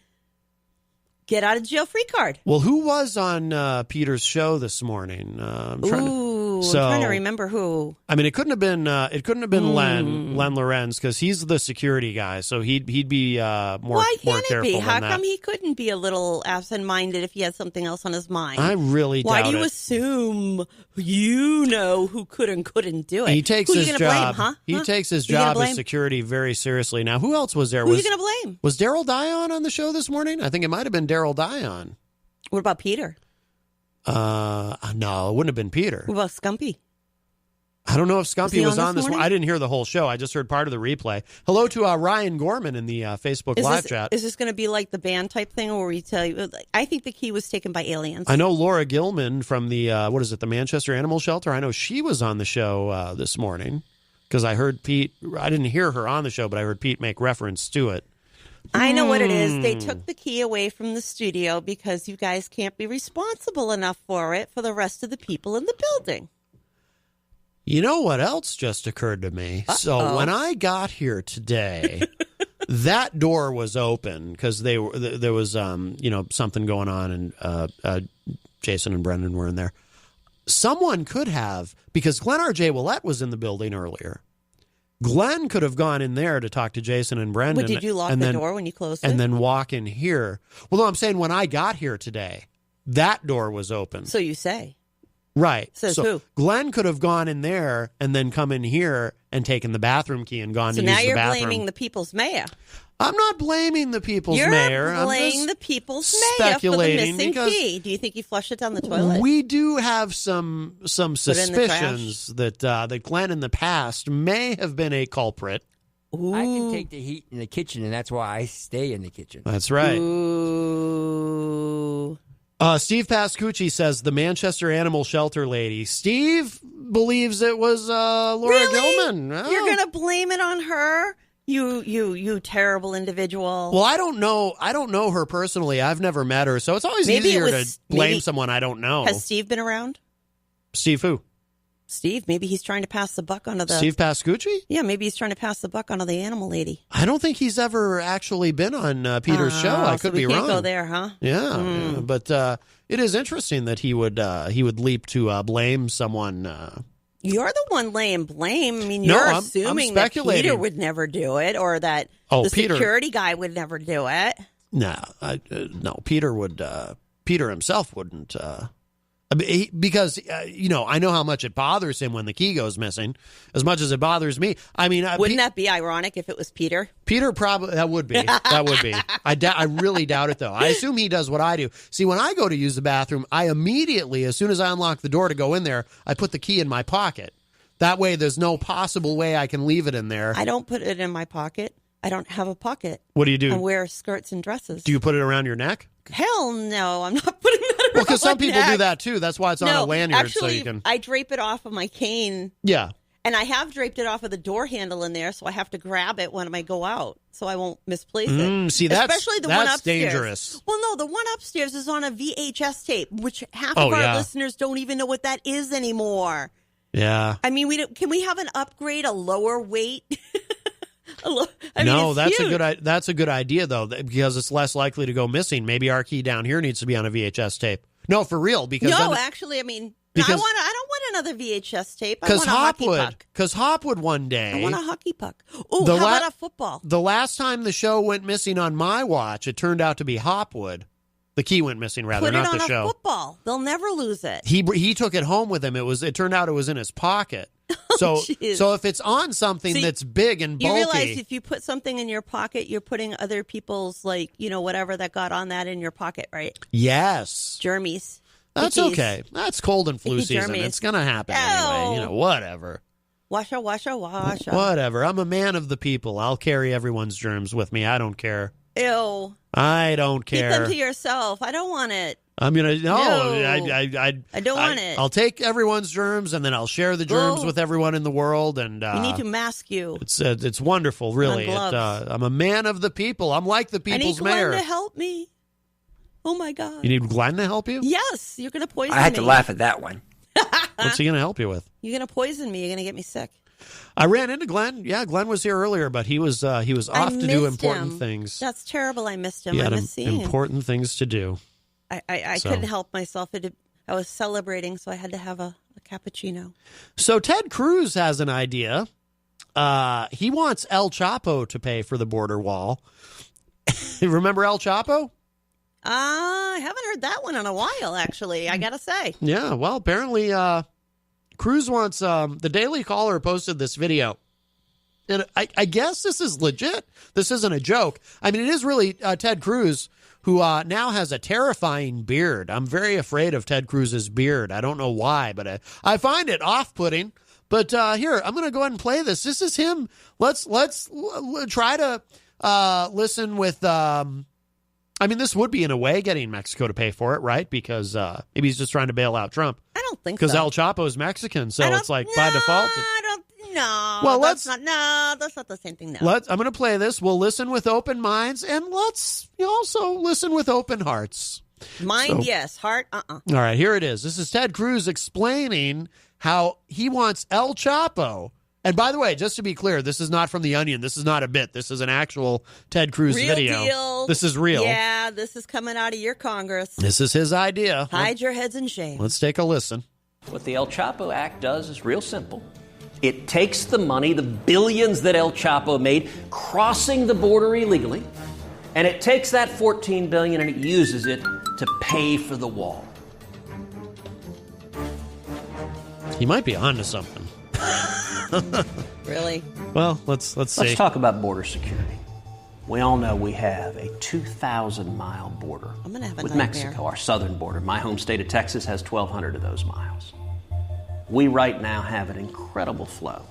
get-out-of-jail-free card. Well, who was on Peter's show this morning? I'm trying to remember who. I mean, it couldn't have been Len Lorenz because he's the security guy, so he'd be more Why more can't careful it be? than How that. come he couldn't be a little absent-minded if he had something else on his mind? I really doubt Why it. do you assume who could and couldn't do it? He takes who his you gonna job. Blame, huh? He takes his Who you gonna job as blame? security very seriously. Now, who else was there? Who are you going to blame? Was Daryl Dion on the show this morning? I think it might have been Daryl Dion. What about Peter? No, it wouldn't have been Peter. What about Scumpy? I don't know if Scumpy was on this morning? one. I didn't hear the whole show. I just heard part of the replay. Hello to Ryan Gorman in the Facebook live chat. Is this going to be like the band type thing where we tell you? I think the key was taken by aliens. I know Laura Gilman from the, the Manchester Animal Shelter. I know she was on the show this morning because I heard Pete. I didn't hear her on the show, but I heard Pete make reference to it. I know what it is. They took the key away from the studio because you guys can't be responsible enough for it for the rest of the people in the building. You know what else just occurred to me? Uh-oh. So when I got here today, that door was open because there was something going on, and Jason and Brendan were in there. Someone could have, because Glenn R.J. Willett was in the building earlier. Glenn could have gone in there to talk to Jason and Brendan. But did you lock the door when you closed it? And then walk in here. Well, no, I'm saying when I got here today. That door was open. So you say. Right. Says so who? Glenn could have gone in there and then come in here and taken the bathroom key and gone So to now use the you're bathroom. blaming the people's mayor. I'm not blaming the people's mayor. You're blaming the people's mayor for the speculating missing because key. Do you think he flushed it down the toilet? we do have some Put it in the suspicions that Glenn in the past may have been a culprit. Ooh. I can take the heat in the kitchen, and that's why I stay in the kitchen. That's right. Ooh. Steve Pascucci says the Manchester Animal Shelter lady. Steve believes it was Laura Gilman. Oh. You're going to blame it on her? You terrible individual. Well, I don't know her personally. I've never met her, so it's always easier to blame someone I don't know. Has Steve been around? Steve who? Steve, maybe he's trying to pass the buck onto the... Steve Pascucci? Yeah, maybe he's trying to pass the buck onto the animal lady. I don't think he's ever actually been on Peter's show. I could be wrong. Can't go there, huh? Yeah, but it is interesting that he would leap to blame someone. You're the one laying blame. I mean, you're assuming I'm that speculating. Peter would never do it, or that the security guy would never do it. No, Peter would. Peter himself wouldn't. Because I know how much it bothers him when the key goes missing, as much as it bothers me. I mean, wouldn't that be ironic if it was Peter? Peter probably that would be. I really doubt it though. I assume he does what I do. See, when I go to use the bathroom, I immediately, as soon as I unlock the door to go in there, I put the key in my pocket. That way, there's no possible way I can leave it in there. I don't put it in my pocket. I don't have a pocket. What do you do? I wear skirts and dresses. Do you put it around your neck? Hell no, I'm not putting that around Well, because some my people neck. do that too. That's why it's on a lanyard. Actually, so you can. I drape it off of my cane. Yeah. And I have draped it off of the door handle in there, so I have to grab it when I go out, so I won't misplace it. See, that's especially the one upstairs. Dangerous. Well, no, the one upstairs is on a VHS tape, which half of our listeners don't even know what that is anymore. Yeah. I mean, can we have an upgrade, a lower weight? That's a good idea though, because it's less likely to go missing. Maybe our key down here needs to be on a VHS tape. No, for real, because I don't want another VHS tape. I want a hockey puck. Because Hopwood one day. I want a hockey puck. Oh, how about a football? The last time the show went missing on my watch, it turned out to be Hopwood. The key went missing, rather, not the show. Put it on a football. They'll never lose it. He took it home with him. It turned out it was in his pocket. So if it's on something that's big and bulky, you realize if you put something in your pocket, you're putting other people's whatever that got on that in your pocket, right? Yes, germies. That's okay. That's cold and flu season. It's gonna happen anyway. Whatever. Washa. Whatever. I'm a man of the people. I'll carry everyone's germs with me. I don't care. Ew. I don't care. Keep them to yourself. I don't want it. I'm gonna no. I don't want it. I'll take everyone's germs and then I'll share the germs with everyone in the world. And we need to mask you. It's wonderful, really. I'm a man of the people. I'm like the people's mayor. I need Glenn to help me. Oh my God! You need Glenn to help you? Yes, you're gonna poison me. I had to laugh at that one. What's he gonna help you with? You're gonna poison me. You're gonna get me sick. I ran into Glenn. Yeah, Glenn was here earlier, but he was off to do important things. That's terrible. I missed him. He had I missed seeing important things to do. I couldn't help myself. I was celebrating, so I had to have a cappuccino. So Ted Cruz has an idea. He wants El Chapo to pay for the border wall. Remember El Chapo? I haven't heard that one in a while, actually, I gotta say. Yeah, well, apparently Cruz wants... the Daily Caller posted this video. And I guess this is legit. This isn't a joke. I mean, it is really Ted Cruz, who now has a terrifying beard. I'm very afraid of Ted Cruz's beard. I don't know why, but I find it off-putting. But here, I'm going to go ahead and play this. This is him. Let's try to listen with... I mean, this would be, in a way, getting Mexico to pay for it, right? Because maybe he's just trying to bail out Trump. I don't think so. Because El Chapo is Mexican, so it's like, by default... No, well, that's not the same thing. No. I'm going to play this. We'll listen with open minds, and let's also listen with open hearts. Mind, yes. Heart, All right, here it is. This is Ted Cruz explaining how he wants El Chapo. And by the way, just to be clear, this is not from The Onion. This is not a bit. This is an actual Ted Cruz video. Deal. This is real. Yeah, this is coming out of your Congress. This is his idea. Hide your heads in shame. Let's take a listen. What the El Chapo Act does is real simple. It takes the money, the billions that El Chapo made crossing the border illegally, and it takes that $14 billion and it uses it to pay for the wall. He might be onto something. Really? Well, let's see. Let's talk about border security. We all know we have a 2,000-mile border with Mexico, our southern border. My home state of Texas has 1,200 of those miles. We right now have an incredible flow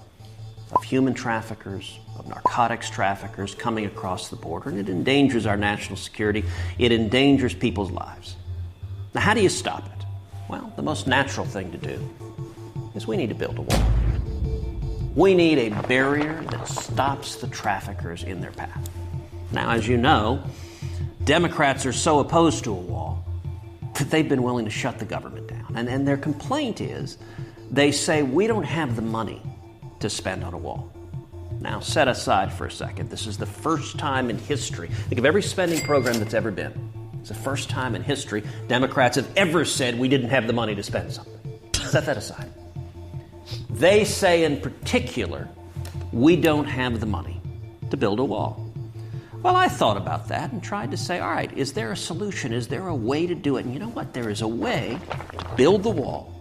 of human traffickers, of narcotics traffickers coming across the border, and it endangers our national security. It endangers people's lives. Now, how do you stop it? Well, the most natural thing to do is we need to build a wall. We need a barrier that stops the traffickers in their path. Now, as you know, Democrats are so opposed to a wall that they've been willing to shut the government down. And their complaint is they say we don't have the money to spend on a wall. Now, set aside for a second. This is the first time in history. Think of every spending program that's ever been. It's the first time in history Democrats have ever said we didn't have the money to spend something. Set that aside. They say in particular, we don't have the money to build a wall. Well, I thought about that and tried to say, all right, is there a solution? Is there a way to do it? And you know what? There is a way to build the wall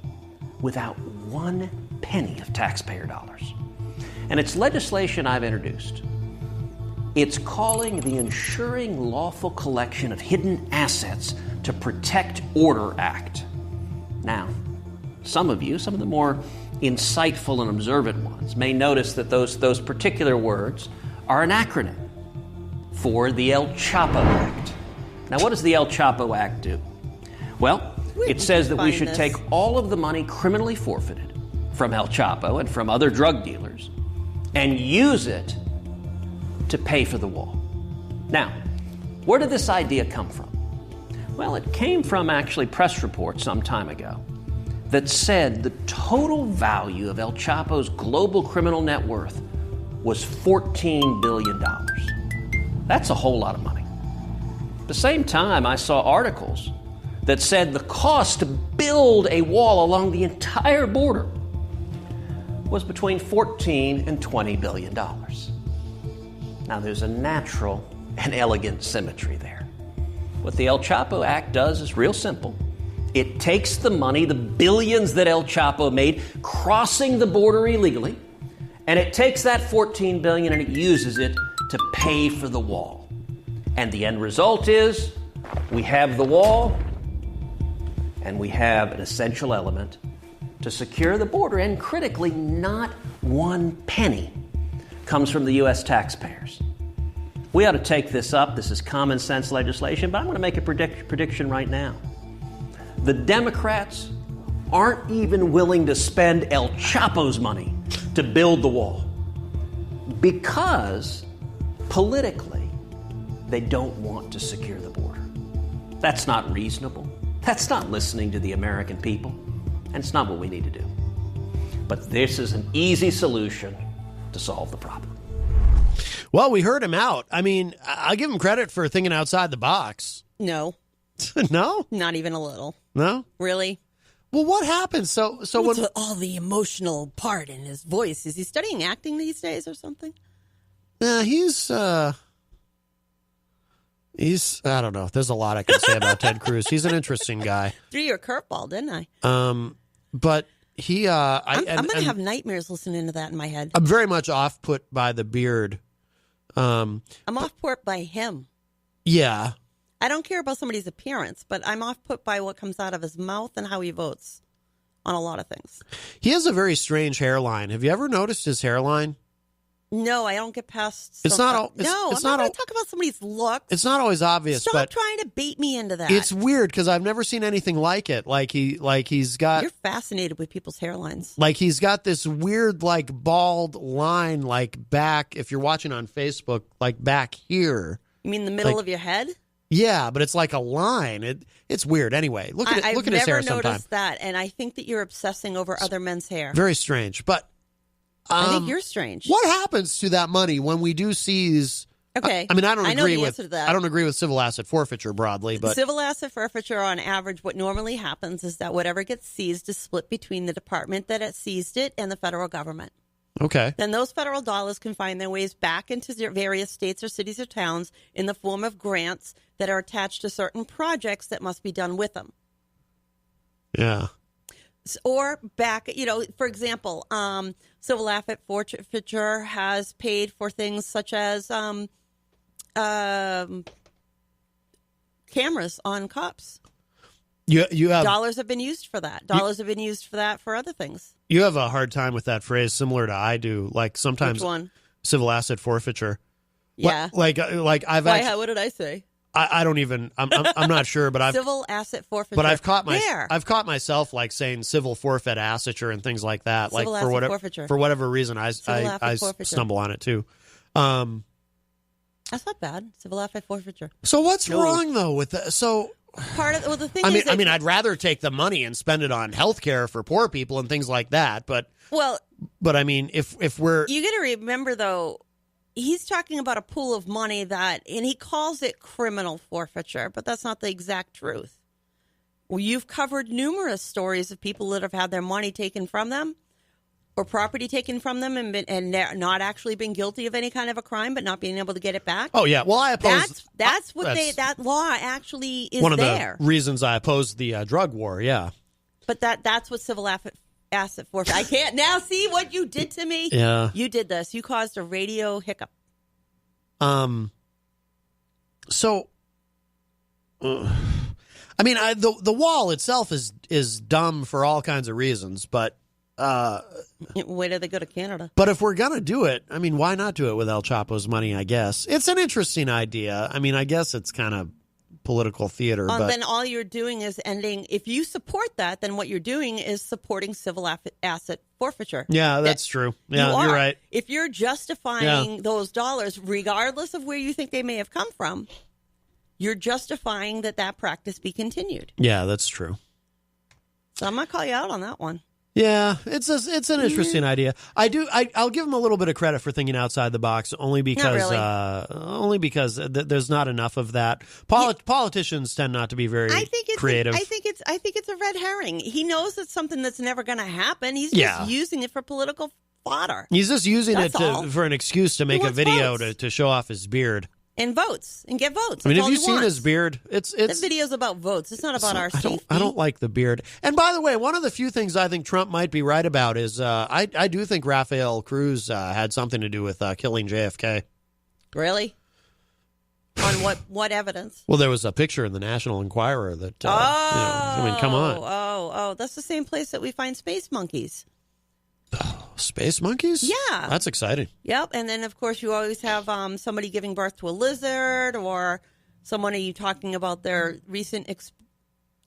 without one penny of taxpayer dollars. And it's legislation I've introduced. It's calling the Ensuring Lawful Collection of Hidden Assets to Protect Order Act. Now, some of you, some of the more insightful and observant ones, may notice that those particular words are an acronym for the El Chapo Act. Now, what does the El Chapo Act do? Well, it says that we should take all of the money criminally forfeited from El Chapo and from other drug dealers and use it to pay for the wall. Now, where did this idea come from? Well, it came from actually press reports some time ago that said the total value of El Chapo's global criminal net worth was $14 billion. That's a whole lot of money. At the same time, I saw articles that said the cost to build a wall along the entire border was between $14 and $20 billion. Now, there's a natural and elegant symmetry there. What the El Chapo Act does is real simple. It takes the money, the billions that El Chapo made crossing the border illegally, and it takes that $14 billion and it uses it to pay for the wall. And the end result is we have the wall and we have an essential element to secure the border. And critically, not one penny comes from the U.S. taxpayers. We ought to take this up. This is common sense legislation, but I'm going to make a prediction right now. The Democrats aren't even willing to spend El Chapo's money to build the wall because politically they don't want to secure the border. That's not reasonable. That's not listening to the American people. And it's not what we need to do. But this is an easy solution to solve the problem. Well, we heard him out. I mean, I'll give him credit for thinking outside the box. No. No? Not even a little. No? Really? Well, what happened? So what's with all the emotional part in his voice? Is he studying acting these days or something? He's I don't know. There's a lot I can say about Ted Cruz. He's an interesting guy. Threw you a curveball, didn't I? But he I'm going to have nightmares listening to that in my head. I'm very much off-put by the beard. I'm off-put by him. Yeah. I don't care about somebody's appearance, but I'm off-put by what comes out of his mouth and how he votes on a lot of things. He has a very strange hairline. Have you ever noticed his hairline? No, I don't get past. It's not. I'm not going to talk about somebody's looks. It's not always obvious. Stop but trying to bait me into that. It's weird because I've never seen anything like it. He's got. You're fascinated with people's hairlines. Like he's got this weird, bald line, back. If you're watching on Facebook, back here. You mean the middle of your head? Yeah, but it's like a line. It's weird. Anyway, look at his hair sometime. I've never noticed that, and I think that you're obsessing over other men's hair. Very strange, but. I think you're strange. What happens to that money when we do seize? Okay. I don't agree with that. I don't agree with civil asset forfeiture broadly, but civil asset forfeiture, on average, what normally happens is that whatever gets seized is split between the department that it seized it and the federal government. Okay. then those federal dollars can find their ways back into their various states or cities or towns in the form of grants that are attached to certain projects that must be done with them. Yeah. Or back, for example, civil asset forfeiture has paid for things such as cameras on cops. You have dollars have been used for that. Dollars have been used for that for other things. You have a hard time with that phrase, similar to I do. Like sometimes, Which one? Civil asset forfeiture. Yeah. Like I've Why? actually, What did I say? I don't even. I'm not sure, but I've civil asset forfeiture. But I've caught myself like saying civil forfeit assature and things like that. Civil like forfeiture. for whatever reason, I stumble on it too. That's not bad. Civil asset forfeiture. So what's wrong though with that? So. The thing I is, mean, I'd rather take the money and spend it on health care for poor people and things like that. But I mean, if we're you got to remember though, he's talking about a pool of money and he calls it criminal forfeiture, but that's not the exact truth. Well, you've covered numerous stories of people that have had their money taken from them or property taken from them and not actually been guilty of any kind of a crime, but not being able to get it back. Oh yeah, well I oppose. That's that law actually is one of there. The reasons I oppose the drug war. Yeah, but that's what civil asset forfeiture. I can't now see what you did to me. Yeah, you did this. You caused a radio hiccup. So, I mean, the wall itself is dumb for all kinds of reasons, but. Where do they go to Canada? But if we're going to do it, I mean, why not do it with El Chapo's money, I guess? It's an interesting idea. I mean, I guess it's kind of political theater. But then all you're doing is ending. If you support that, then what you're doing is supporting civil asset forfeiture. Yeah, that's true. Yeah, you're right. If you're justifying those dollars, regardless of where you think they may have come from, you're justifying that practice be continued. Yeah, that's true. So I'm going to call you out on that one. Yeah, it's an interesting idea. I'll give him a little bit of credit for thinking outside the box, only because there's not enough of that. Politicians tend not to be very creative. I think it's a red herring. He knows it's something that's never going to happen. He's just using it for political fodder. He's just using it for an excuse to make a video to show off his beard. And votes and get votes. I mean, have you seen his beard? The video's about votes. It's not about our safety. I don't like the beard. And by the way, one of the few things I think Trump might be right about is I do think Rafael Cruz had something to do with killing JFK. Really? On what evidence? Well, there was a picture in the National Enquirer that. I mean, come on. Oh, that's the same place that we find space monkeys. Space monkeys? Yeah. That's exciting. Yep. And then, of course, you always have somebody giving birth to a lizard or somebody talking about their recent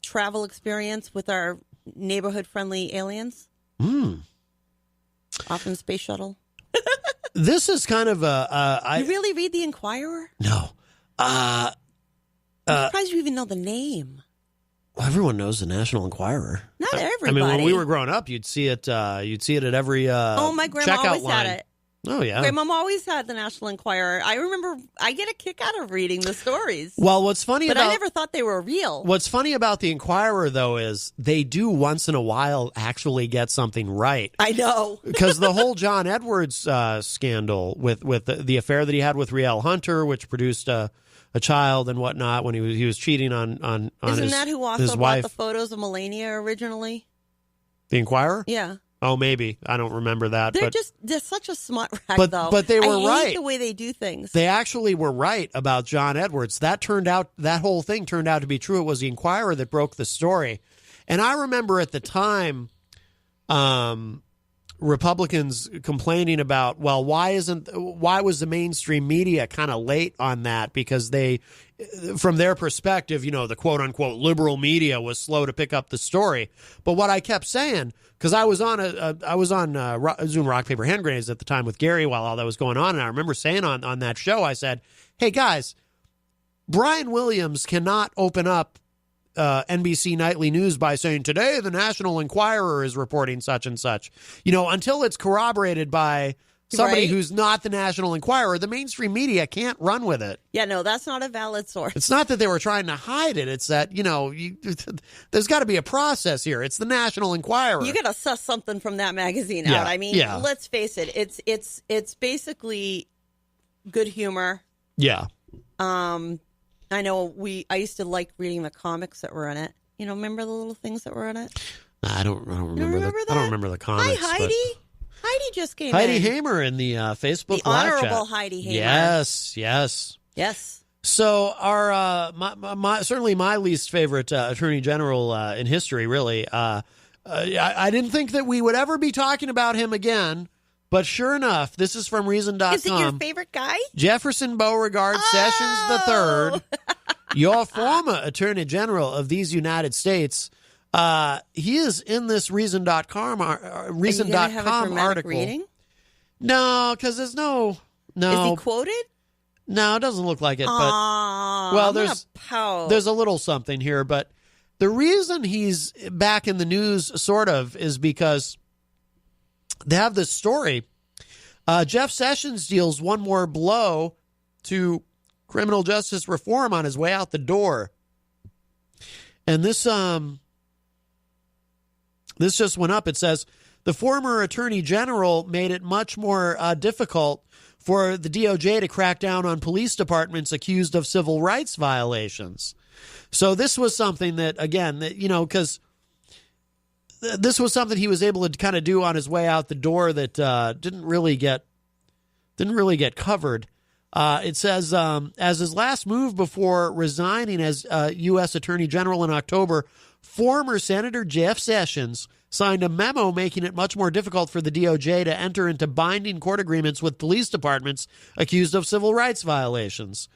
travel experience with our neighborhood-friendly aliens. Often space shuttle. This is kind of you really read the Enquirer? No. I'm surprised you even know the name. Well, everyone knows the National Enquirer. Not everybody. I mean, when we were growing up, you'd see it. You'd see it at every my grandma checkout always line. had it. Oh yeah, Grandma always had the National Enquirer. I remember. I get a kick out of reading the stories. Well, what's funny but I never thought they were real. What's funny about the Enquirer, though, is they do once in a while actually get something right. I know, because the whole John Edwards scandal with the affair that he had with Riel Hunter, which produced a child and whatnot, when he was cheating on Isn't his, that who also his bought wife. the photos of Melania originally? The Enquirer? Yeah. Oh, maybe. I don't remember that. They're such a smut rack, though. But they were I hate right. the way they do things. They actually were right about John Edwards. That whole thing turned out to be true. It was the Enquirer that broke the story. And I remember at the time, Republicans complaining about, well, why was the mainstream media kind of late on that? Because they, from their perspective, the quote unquote liberal media was slow to pick up the story. But what I kept saying, because I was on Zoom Rock Paper Hand Grenades at the time with Gary while all that was going on, and I remember saying on that show, I said, "Hey guys, Brian Williams cannot open up NBC Nightly News by saying today the National Enquirer is reporting such and such, until it's corroborated by somebody Right? who's not the National Enquirer. The mainstream media can't run with it. Yeah, no, that's not a valid source. It's not that they were trying to hide it. It's that, there's got to be a process here. It's the National Enquirer. You got to suss something from that magazine Yeah, out. I mean, yeah. let's face it. It's basically good humor. Yeah. I know I used to like reading the comics that were in it. Remember the little things that were in it? I don't remember. remember I don't remember the comics. Hi, Heidi. Heidi just came Heidi in. Hamer in the Facebook The live Honorable chat. Heidi Hamer. Yes. So our certainly my least favorite attorney general in history, really. I didn't think that we would ever be talking about him again, but sure enough, this is from Reason.com. Is it your favorite guy? Jefferson Beauregard Sessions III, your former attorney general of these United States. He is in this Reason.com article. Reading? No, because there's no. Is he quoted? No, it doesn't look like it. But there's a little something here. But the reason he's back in the news, sort of, is because they have this story. Jeff Sessions deals one more blow to criminal justice reform on his way out the door, and this just went up. It says the former attorney general made it much more difficult for the DOJ to crack down on police departments accused of civil rights violations. So this was something that, again, because this was something he was able to kind of do on his way out the door that didn't really get covered. It says, as his last move before resigning as U.S. Attorney General in October, former Senator Jeff Sessions signed a memo making it much more difficult for the DOJ to enter into binding court agreements with police departments accused of civil rights violations.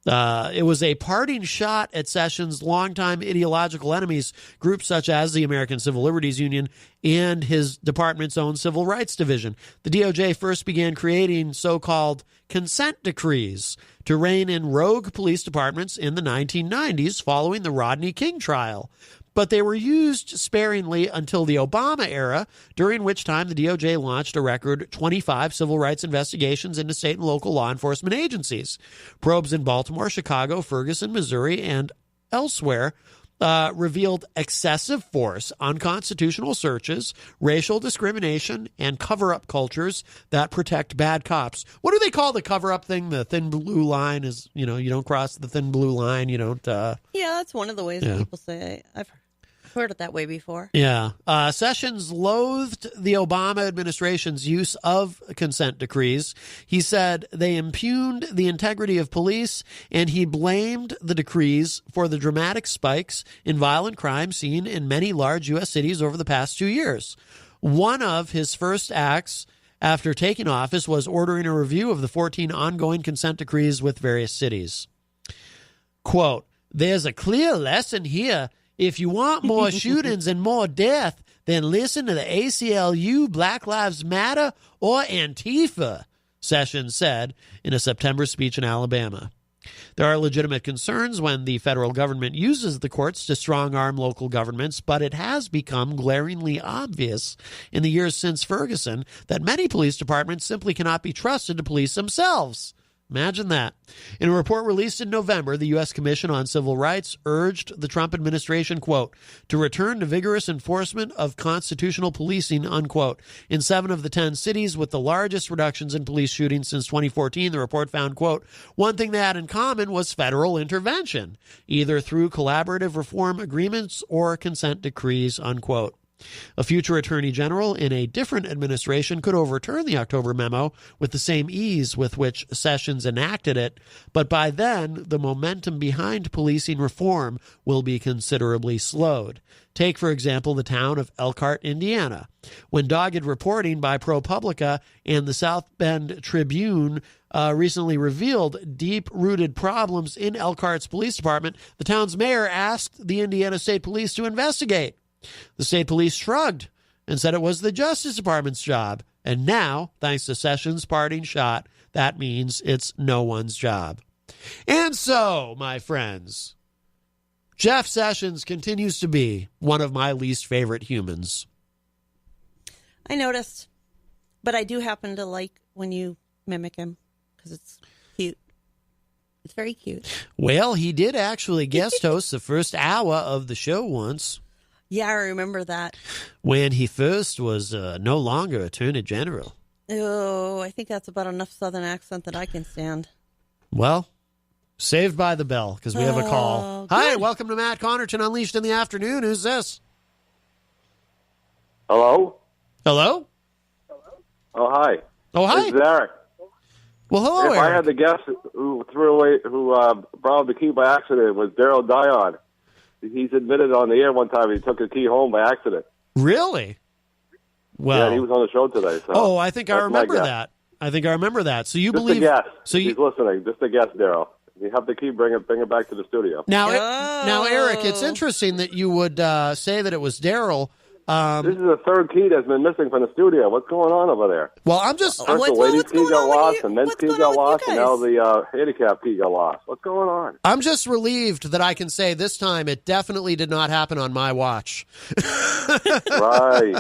It was a parting shot at Sessions' longtime ideological enemies, groups such as the American Civil Liberties Union and his department's own Civil Rights Division. The DOJ first began creating so-called consent decrees to rein in rogue police departments in the 1990s following the Rodney King trial. But they were used sparingly until the Obama era, during which time the DOJ launched a record 25 civil rights investigations into state and local law enforcement agencies. Probes in Baltimore, Chicago, Ferguson, Missouri, and elsewhere revealed excessive force, unconstitutional searches, racial discrimination, and cover-up cultures that protect bad cops. What do they call the cover-up thing? The thin blue line is, you don't cross the thin blue line. You don't. Yeah, that's one of the ways people say. I've heard it that way before. Yeah. Sessions loathed the Obama administration's use of consent decrees. He said they impugned the integrity of police, and he blamed the decrees for the dramatic spikes in violent crime seen in many large U.S. cities over the past 2 years. One of his first acts after taking office was ordering a review of the 14 ongoing consent decrees with various cities. Quote, "There's a clear lesson here. If you want more shootings and more death, then listen to the ACLU, Black Lives Matter, or Antifa," Sessions said in a September speech in Alabama. There are legitimate concerns when the federal government uses the courts to strong-arm local governments, but it has become glaringly obvious in the years since Ferguson that many police departments simply cannot be trusted to police themselves. Imagine that. In a report released in November, the U.S. Commission on Civil Rights urged the Trump administration, quote, to return to vigorous enforcement of constitutional policing, unquote. In 7 of the 10 cities with the largest reductions in police shootings since 2014, the report found, quote, one thing they had in common was federal intervention, either through collaborative reform agreements or consent decrees, unquote. A future attorney general in a different administration could overturn the October memo with the same ease with which Sessions enacted it, but by then, the momentum behind policing reform will be considerably slowed. Take, for example, the town of Elkhart, Indiana. When dogged reporting by ProPublica and the South Bend Tribune recently revealed deep-rooted problems in Elkhart's police department, the town's mayor asked the Indiana State Police to investigate. The state police shrugged and said it was the Justice Department's job. And now, thanks to Sessions' parting shot, that means it's no one's job. And so, my friends, Jeff Sessions continues to be one of my least favorite humans. I noticed, but I do happen to like when you mimic him because it's cute. It's very cute. Well, he did actually guest host the first hour of the show once. Yeah, I remember that. When he first was no longer Attorney General. Oh, I think that's about enough Southern accent that I can stand. Well, saved by the bell because we have a call. Good. Hi, welcome to Matt Connarton Unleashed in the Afternoon. Who's this? Hello? Hello? Oh, hi. Oh, hi. This is Eric. Well, hello, If Eric. I had to guess who brought the key by accident, it was Daryl Dion. He's admitted on the air one time he took a key home by accident. Really? Well, yeah, he was on the show today. So oh, I think I that's my remember guess. that. I think I remember that. So you Just believe? a guess. So He's listening. Just a guess, Daryl. You have the key. Bring it back to the studio. Now, Eric, it's interesting that you would say that it was Daryl. This is the third key that's been missing from the studio. What's going on over there? Well, I'm just... First the ladies' key got lost, and men's key got lost, and now the handicap key got lost. What's going on? I'm just relieved that I can say this time it definitely did not happen on my watch. Right.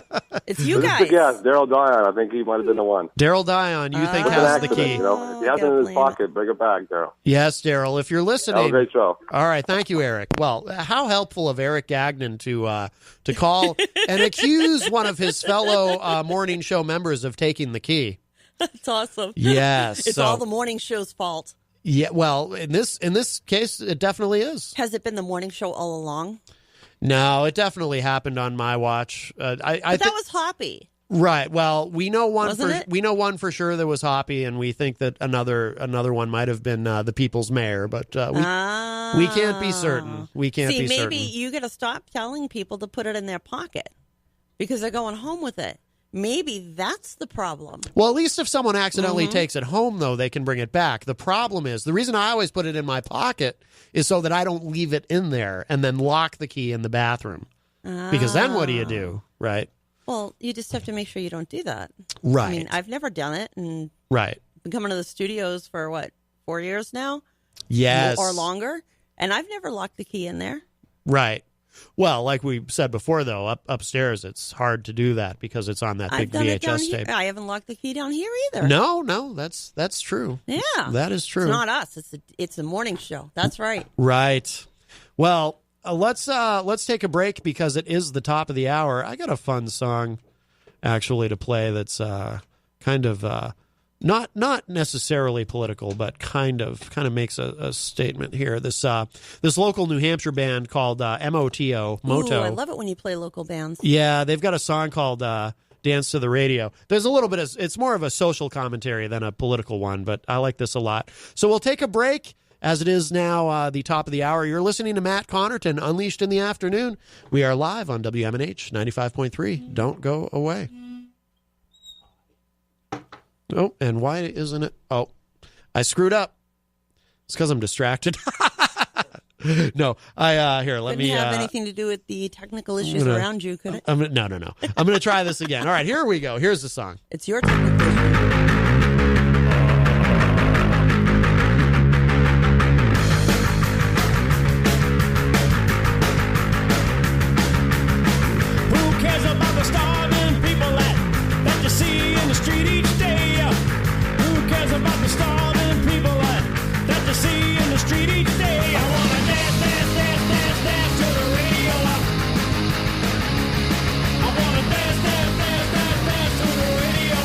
It's you guys. Just a guess. Daryl Dion, I think he might have been the one. Daryl Dion, you think It's has an the accident, key. You know? If he has it in his pocket, bring it back, Daryl. Yes, Daryl, if you're listening. Have a great show. All right, thank you, Eric. Well, how helpful of Eric Gagnon to call and accuse one of his fellow morning show members of taking the key. That's awesome. Yes. It's all the morning show's fault. Yeah, well, in this case, it definitely is. Has it been the morning show all along? No, it definitely happened on my watch. But that was Hoppy. Right. Well, we know one Wasn't it? we know one for sure that was Hoppy, and we think that another one might have been the People's Mayor, but we can't be certain. We can't be certain. Maybe you got to stop telling people to put it in their pocket because they're going home with it. Maybe that's the problem. Well, at least if someone accidentally takes it home, though, they can bring it back. The problem is, the reason I always put it in my pocket is so that I don't leave it in there and then lock the key in the bathroom. Because then what do you do, right? Well, you just have to make sure you don't do that. Right. I mean, I've never done it, and right. been coming to the studios for, 4 years now? Yes. Or longer, and I've never locked the key in there. Right. Well, like we said before, though, upstairs it's hard to do that because it's on that big I've done it down VHS here. tape. I haven't locked the key down here either. No, that's true. Yeah. That is true. It's not us. It's a morning show. That's right. Right. Well, let's take a break because it is the top of the hour. I got a fun song actually to play that's kind of not necessarily political, but kind of makes a statement here. This local New Hampshire band called MOTO. Ooh, I love it when you play local bands. Yeah, they've got a song called Dance to the Radio. There's a little bit of, it's more of a social commentary than a political one, but I like this a lot. So we'll take a break as it is now the top of the hour. You're listening to Matt Connarton, Unleashed in the Afternoon. We are live on WMNH 95.3. Don't go away. Oh, and why isn't it? Oh, I screwed up. It's because I'm distracted. No, let me. Couldn't have anything to do with the technical issues around you, could it? No. I'm going to try this again. All right, here we go. Here's the song. It's your technical issue. Who cares about the starving people that you see in the street each day? Who cares about the starving people that you see in the street each day? I wanna dance, dance, dance, dance, dance to the radio. I wanna dance, dance, dance, dance, dance to the radio.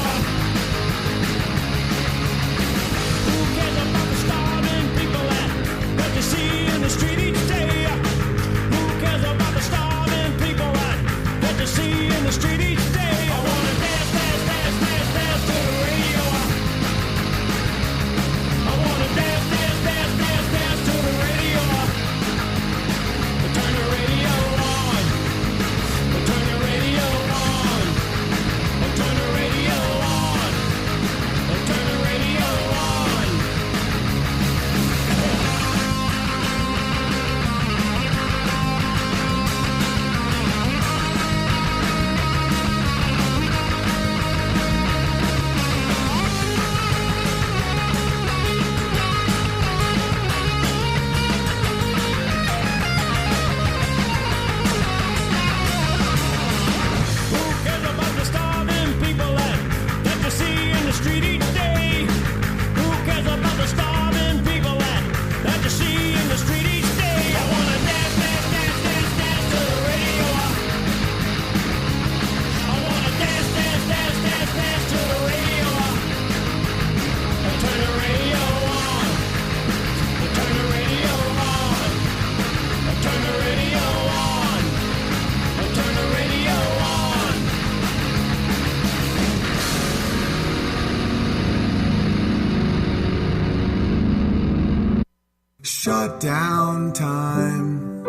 Shut down time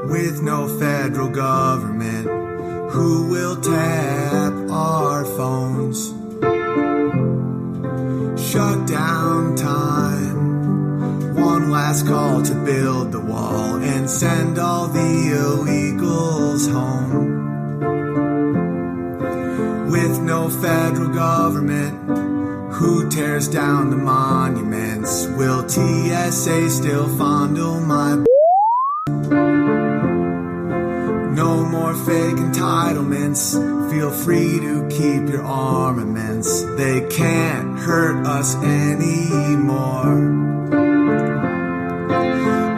with no federal government who will tap our phones. Shut down time, one last call to build the wall and send all the illegals home. With no federal government who tears down the monuments, will TSA still fondle my No more fake entitlements, feel free to keep your armaments. They can't hurt us anymore.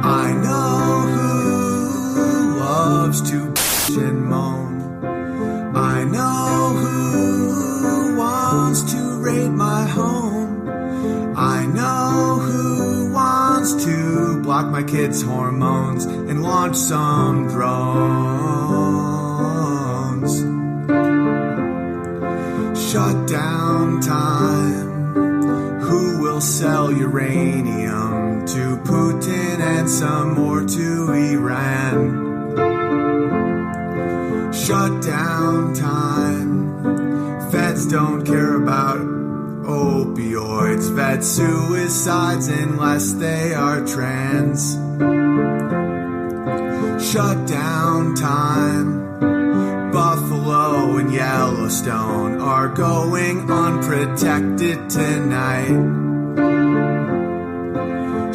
I know who loves to bitch and moan. I know who wants to raid my home. I know who wants to block my kids' hormones and launch some drones. Shut down time. Who will sell uranium to Putin and some more to Iran? Shut down time. Feds don't care about opioids, vet suicides unless they are trans. Shut down time. Buffalo and Yellowstone are going unprotected tonight.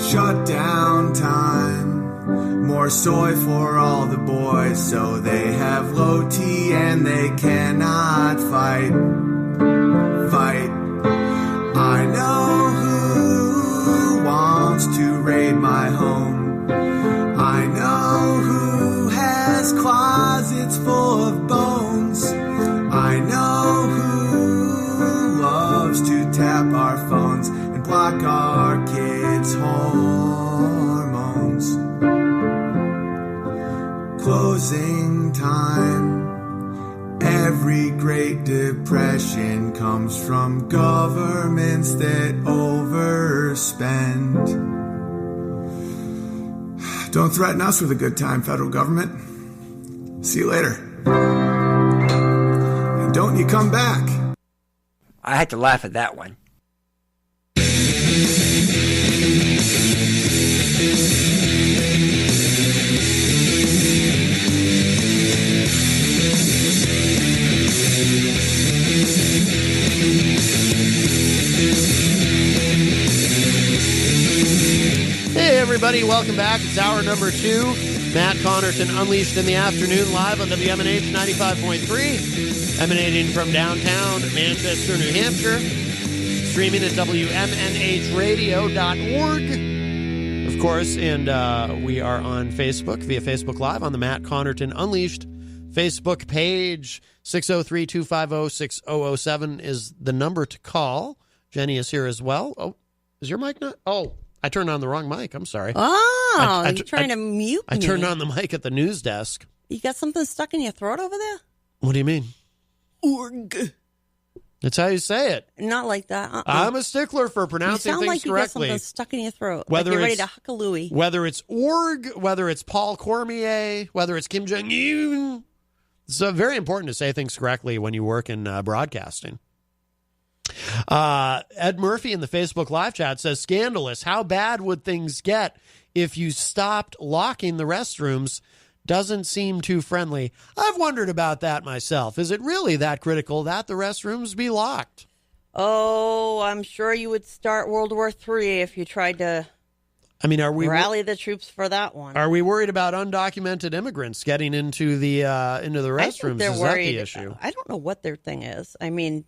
Shut down time. More soy for all the boys so they have low T and they cannot fight. I know who wants to raid my home. I know who has closets full of bones. I know who loves to tap our phones and block our kids' hormones. Closing time. Every Great Depression comes from governments that overspend. Don't threaten us with a good time, federal government. See you later. And don't you come back. I had to laugh at that one. Hey, everybody, welcome back. It's hour number 2. Matt Connarton Unleashed in the Afternoon, live on WMNH 95.3, emanating from downtown Manchester, New Hampshire, streaming at WMNHradio.org, of course, and we are on Facebook, via Facebook Live, on the Matt Connarton Unleashed Facebook page. 603-250-6007 is the number to call. Jenny is here as well. Oh, is your mic not? Oh, I turned on the wrong mic. I'm sorry. Oh, you're trying to mute me. I turned on the mic at the news desk. You got something stuck in your throat over there? What do you mean? Org. That's how you say it. Not like that. I'm a stickler for pronouncing things like correctly. You got something stuck in your throat. Whether like you're ready to huckalooey. Whether it's org, whether it's Paul Cormier, whether it's Kim Jong-un. It's very important to say things correctly when you work in broadcasting. Ed Murphy in the Facebook live chat says, scandalous. How bad would things get if you stopped locking the restrooms? Doesn't seem too friendly. I've wondered about that myself. Is it really that critical that the restrooms be locked? Oh, I'm sure you would start World War III if you tried to are we rally the troops for that one. Are we worried about undocumented immigrants getting into the restrooms? Is worried. That the issue? I don't know what their thing is. I mean,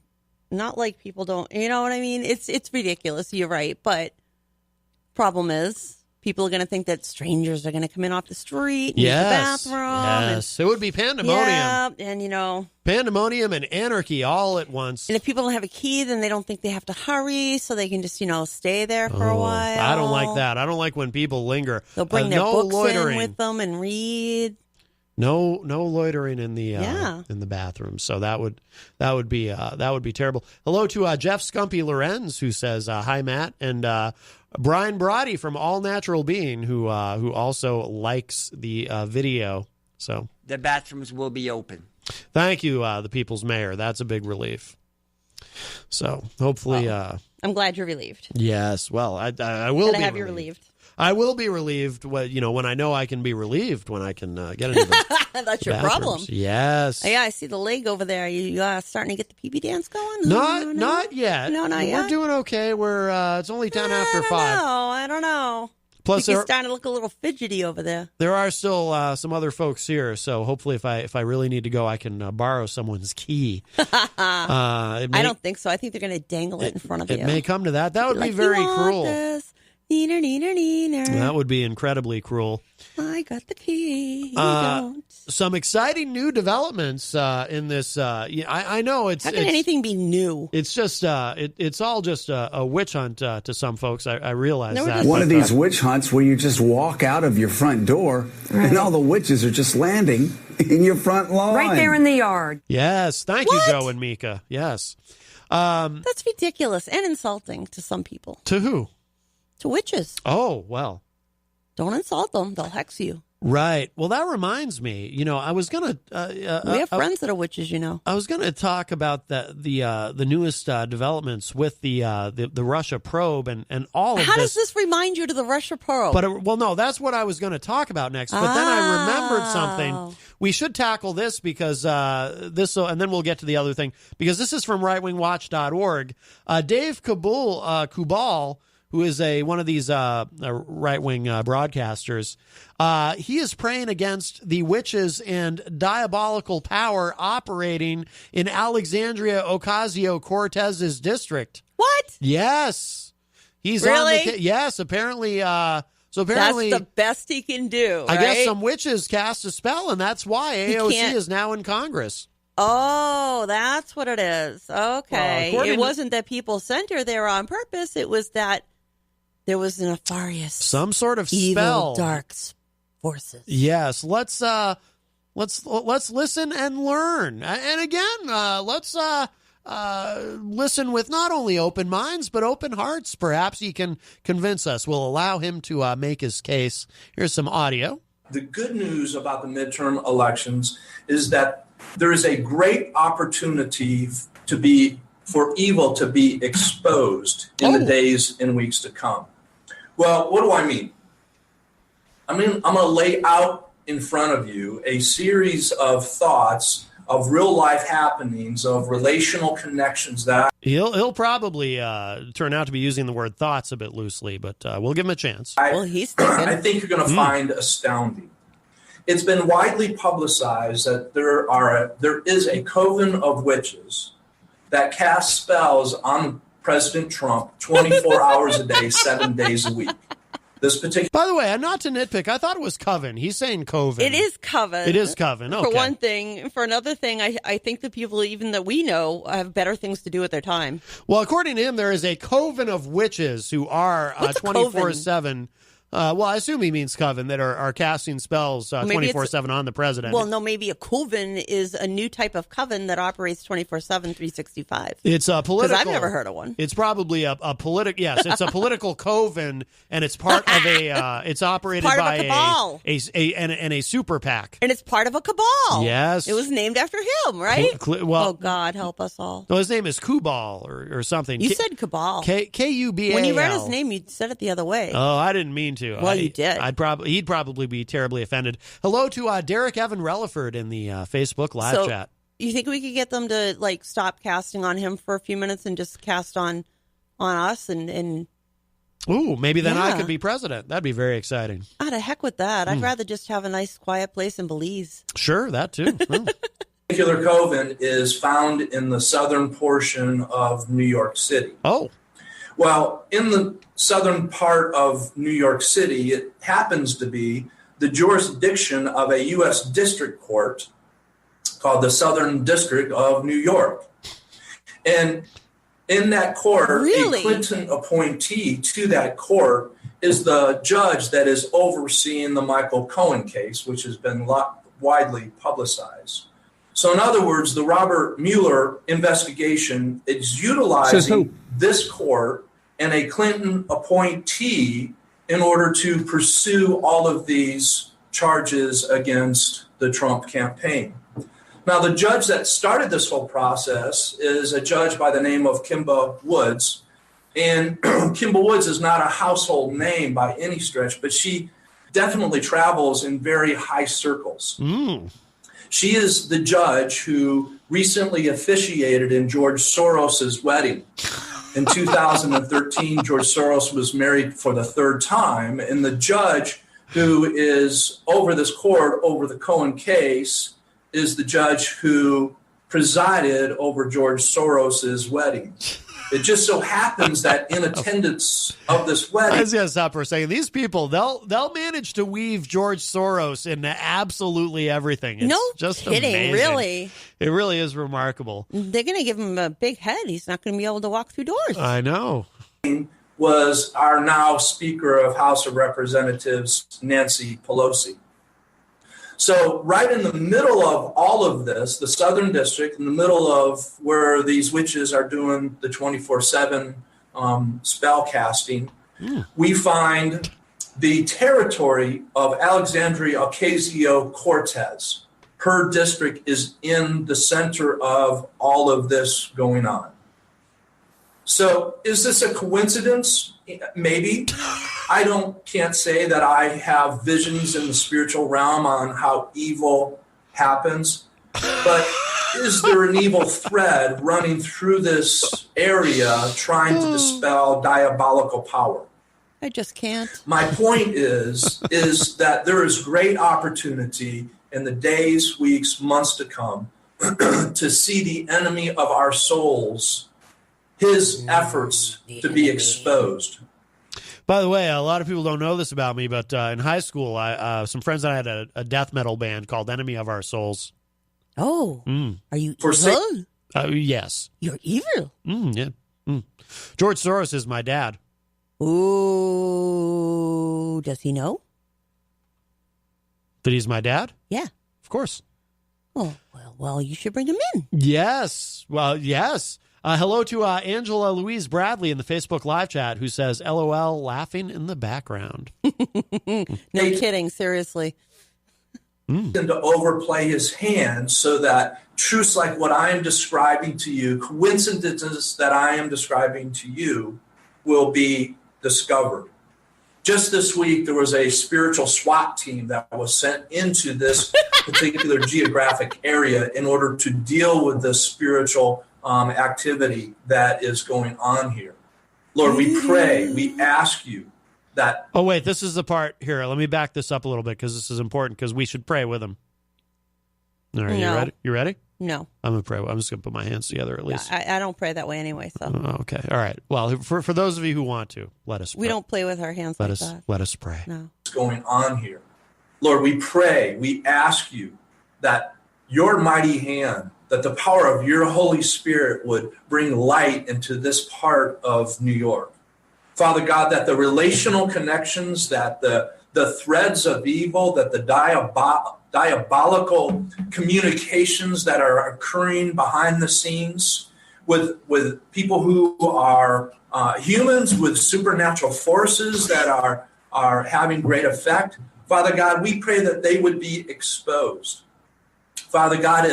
not like people don't, you know what I mean? It's ridiculous. You're right. But problem is, people are going to think that strangers are going to come in off the street and use the bathroom. Yes. It would be pandemonium. Yeah, and pandemonium and anarchy all at once. And if people don't have a key, then they don't think they have to hurry, so they can just, stay there for a while. I don't like that. I don't like when people linger. They'll bring their books in with them and read. No loitering in the bathroom. So that would be terrible. Hello to Jeff Scumpy Lorenz, who says, hi, Matt. And Brian Brody from All Natural Being, who also likes the video. So The bathrooms will be open. Thank you, the people's mayor. That's a big relief. So hopefully, I'm glad you're relieved. Yes. Well, I will be have you relieved. I will be relieved when I know I can be relieved, when I can get into the That's your bathrooms. problem. Yes. Yeah, I see the leg over there. You starting to get the PB dance going? Not yet. No, not yet. We're doing okay. We're it's only 10 after 5. I don't know. Plus, you're starting to look a little fidgety over there. There are still some other folks here, so hopefully, if I really need to go, I can borrow someone's key. I don't think so. I think they're going to dangle it in front of you. It may come to that. That would be very cruel. Neener, neener, neener. That would be incredibly cruel. I got the key. You don't. Some exciting new developments in this. I know it's. How can anything be new? It's just. It's all just a witch hunt to some folks. I realize that. One of these witch hunts where you just walk out of your front door and all the witches are just landing in your front lawn. Right there in the yard. Yes. Thank you, Joe and Mika. Yes. That's ridiculous and insulting to some people. To who? To witches. Oh, well. Don't insult them. They'll hex you. Right. Well, that reminds me. I was going to... we have friends that are witches, I was going to talk about the newest developments with the Russia probe and all of this. How does this remind you to the Russia probe? But no, that's what I was going to talk about next. But then I remembered something. We should tackle this because and then we'll get to the other thing, because this is from rightwingwatch.org. Dave Kubal, who is one of these right-wing broadcasters, he is praying against the witches and diabolical power operating in Alexandria Ocasio-Cortez's district. What? Yes. He's really? on the yes, apparently apparently that's the best he can do, I right? guess some witches cast a spell, and that's why AOC is now in Congress. Oh, that's what it is. Okay. It wasn't that people sent her there on purpose. It was that there was a nefarious, some sort of evil, spell, dark forces. Yes, let's listen and learn, and again, let's listen with not only open minds but open hearts. Perhaps he can convince us. We'll allow him to make his case. Here's some audio. The good news about the midterm elections is that there is a great opportunity for evil to be exposed in the days and weeks to come. Well, what do I mean? I'm going to lay out in front of you a series of thoughts of real life happenings, of relational connections that He'll probably turn out to be using the word thoughts a bit loosely, but we'll give him a chance. I think you're going to find astounding. It's been widely publicized that there is a coven of witches that cast spells on President Trump 24 hours a day, 7 days a week. By the way, not to nitpick, I thought it was coven. He's saying coven. It is coven. It is coven. Okay. For one thing. For another thing, I think the people even that we know have better things to do with their time. Well, according to him, there is a coven of witches who are 24/7. Well, I assume he means coven, that are casting spells 24/7 on the president. Well, no, maybe a coven is a new type of coven that operates 24/7, 365. It's a political. Because I've never heard of one. It's probably a political. Yes, it's a political coven, and it's part of a. It's operated by a cabal. a super PAC, and it's part of a cabal. Yes, it was named after him, right? Oh God, help us all. No, his name is Kubal or something. You said cabal. Kubal. When you read his name, you said it the other way. Oh, I didn't mean to. Well, you did. He'd probably be terribly offended. Hello to Derek Evan Relaford in the Facebook live chat. You think we could get them to stop casting on him for a few minutes and just cast on us and Ooh, maybe then I could be president. That'd be very exciting. To heck with that. I'd rather just have a nice quiet place in Belize. Sure, that too. particular coven is found in the southern portion of New York City. Oh. Well, in the southern part of New York City, it happens to be the jurisdiction of a U.S. district court called the Southern District of New York. And in that court, a Clinton appointee to that court is the judge that is overseeing the Michael Cohen case, which has been widely publicized. So in other words, the Robert Mueller investigation is utilizing this court and a Clinton appointee in order to pursue all of these charges against the Trump campaign. Now, the judge that started this whole process is a judge by the name of Kimba Woods. And Kimba Woods is not a household name by any stretch, but she definitely travels in very high circles. She is the judge who recently officiated in George Soros's wedding. In 2013, George Soros was married for the third time, and the judge who is over this court, over the Cohen case, is the judge who presided over George Soros's wedding. It just so happens that in attendance of this wedding... I was going to stop for a second. These people, they'll manage to weave George Soros into absolutely everything. It's no just kidding, amazing. Really. It really is remarkable. They're going to give him a big head. He's not going to be able to walk through doors. I know. Was our now Speaker of House of Representatives, Nancy Pelosi. So right in the middle of all of this, the Southern District, in the middle of where these witches are doing the 24/7 spell casting, we find the territory of Alexandria Ocasio-Cortez. Her district is in the center of all of this going on. So is this a coincidence? Maybe. I can't say that I have visions in the spiritual realm on how evil happens, but is there an evil thread running through this area trying to dispel diabolical power? I just can't. My point is that there is great opportunity in the days, weeks, months to come to see the enemy of our souls, his efforts to be exposed. By the way, a lot of people don't know this about me, but in high school, some friends and I had a death metal band called Enemy of Our Souls. Oh, are you For evil? Yes. You're evil? Yeah. George Soros is my dad. Ooh, does he know? That he's my dad? Yeah. Of course. Oh, well, you should bring him in. Yes. Well, yes. Hello to Angela Louise Bradley in the Facebook live chat who says, LOL, laughing in the background. No kidding, seriously. And to overplay his hand so that truths like what I am describing to you, coincidences that I am describing to you, will be discovered. Just this week, there was a spiritual SWAT team that was sent into this particular geographic area in order to deal with the spiritual activity that is going on here. Lord, we pray, we ask you that... Oh, wait, this is the part here. Let me back this up a little bit because this is important because we should pray with him. All right, No. You ready? No. I'm going to pray. I'm just going to put my hands together at least. I don't pray that way anyway, so. Okay, all right. Well, for those of you who want to, let us pray. We don't play with our hands like that. Let us pray. No. What's going on here? Lord, we pray, we ask you that your mighty hand, that the power of your Holy Spirit would bring light into this part of New York. Father God, that the relational connections, that the threads of evil, that the diabolical communications that are occurring behind the scenes with people who are humans with supernatural forces that are having great effect. Father God, we pray that they would be exposed. Father God,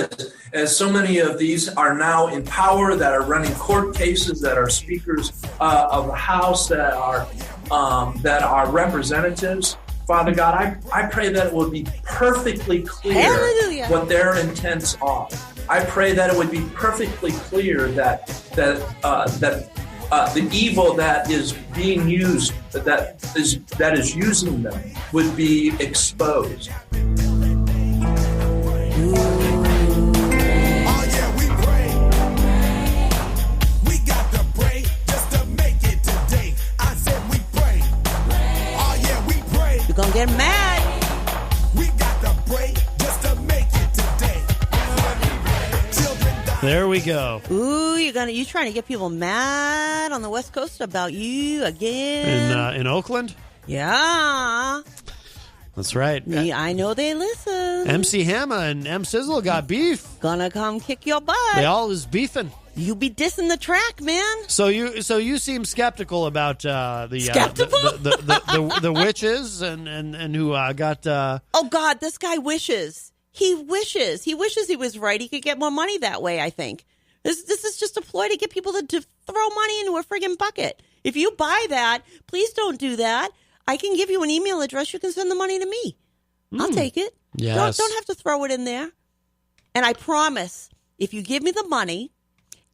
as so many of these are now in power, that are running court cases, that are speakers of the House, that are representatives, Father God, I pray that it would be perfectly clear Hallelujah. What their intents are. I pray that it would be perfectly clear that the evil that is being used, that is using them, would be exposed. You're going to get mad. We got to pray just to make it today. There we go. Ooh, you trying to get people mad on the West Coast about you again? In Oakland? Yeah. That's right. I know they listen. MC Hammer and M Sizzle got beef. Gonna come kick your butt. They all is beefing. You be dissing the track, man. So you seem skeptical about the witches and who got. Oh God, this guy wishes. He wishes he was right. He could get more money that way. I think this is just a ploy to get people to throw money into a friggin' bucket. If you buy that, please don't do that. I can give you an email address. You can send the money to me. I'll take it. Yes. Don't have to throw it in there. And I promise, if you give me the money,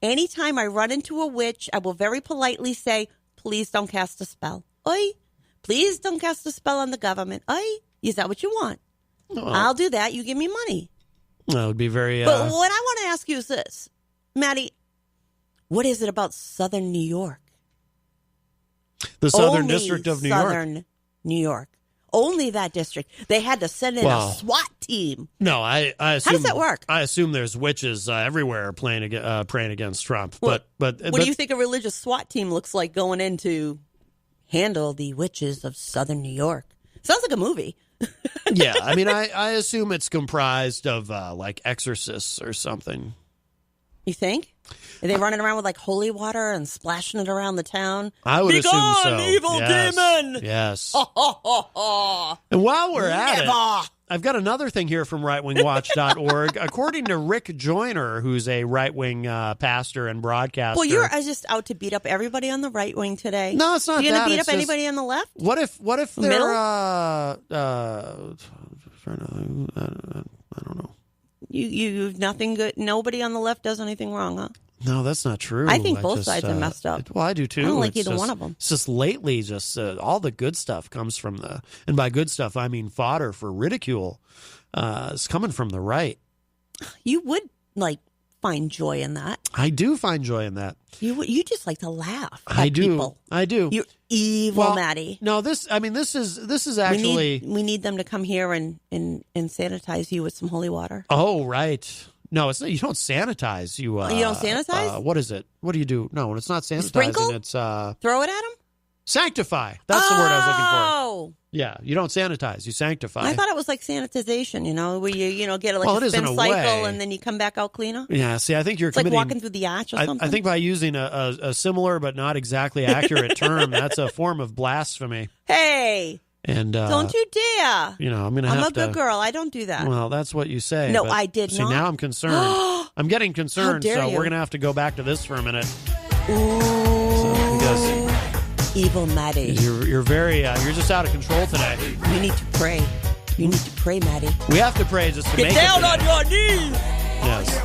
anytime I run into a witch, I will very politely say, please don't cast a spell. Oi. Please don't cast a spell on the government. Oi. Is that what you want? Oh. I'll do that. You give me money. That would be very... But what I want to ask you is this. Maddie, what is it about Southern New York? The Southern District of New York. Southern New York. Only that district. They had to send in a SWAT team. No, I assume. How does that work? I assume there's witches everywhere praying against Trump. What But do you think a religious SWAT team looks like going in to handle the witches of Southern New York? Sounds like a movie. Yeah, I mean, I assume it's comprised of like exorcists or something. You think? Are they running around with like holy water and splashing it around the town? I would assume so. Evil demon! Yes. And while we're at it, I've got another thing here from rightwingwatch.org. According to Rick Joyner, who's a right-wing pastor and broadcaster. Well, you're just out to beat up everybody on the right wing today. No, it's not. You're going to beat It's up anybody on the left? What if they're Middle? I don't know. You've nothing good. Nobody on the left does anything wrong, huh? No, that's not true. I think both sides are messed up. Well, I do too. I don't like It's either one of them. It's just lately, all the good stuff comes from and by good stuff I mean fodder for ridicule. Is coming from the right. You would find joy in that. I do find joy in that. You just like to laugh. At I do. People. I do. You're evil, Maddie. No, this is actually. We need them to come here and sanitize you with some holy water. Oh, right. No, it's not. You don't sanitize. You don't sanitize? What is it? What do you do? No, it's not sanitizing. Sprinkle? It's throw it at them. Sanctify. That's the word I was looking for. Oh. Yeah, you don't sanitize. You sanctify. I thought it was like sanitization. Where you get a spin cycle and then you come back out cleaner. Yeah. See, I think you're it's like walking through the arch or something. I think by using a similar but not exactly accurate term, that's a form of blasphemy. Hey. And don't you dare! I'm gonna. I'm a good girl. I don't do that. Well, that's what you say. No, but, I did not. See, now I'm concerned. I'm getting concerned. How dare so you. we're gonna have to go back to this for a minute. Ooh, because evil Maddie. You're very. You're just out of control today. You need to pray. You need to pray, Maddie. We have to pray just to Get make down it. on your knees. Yes.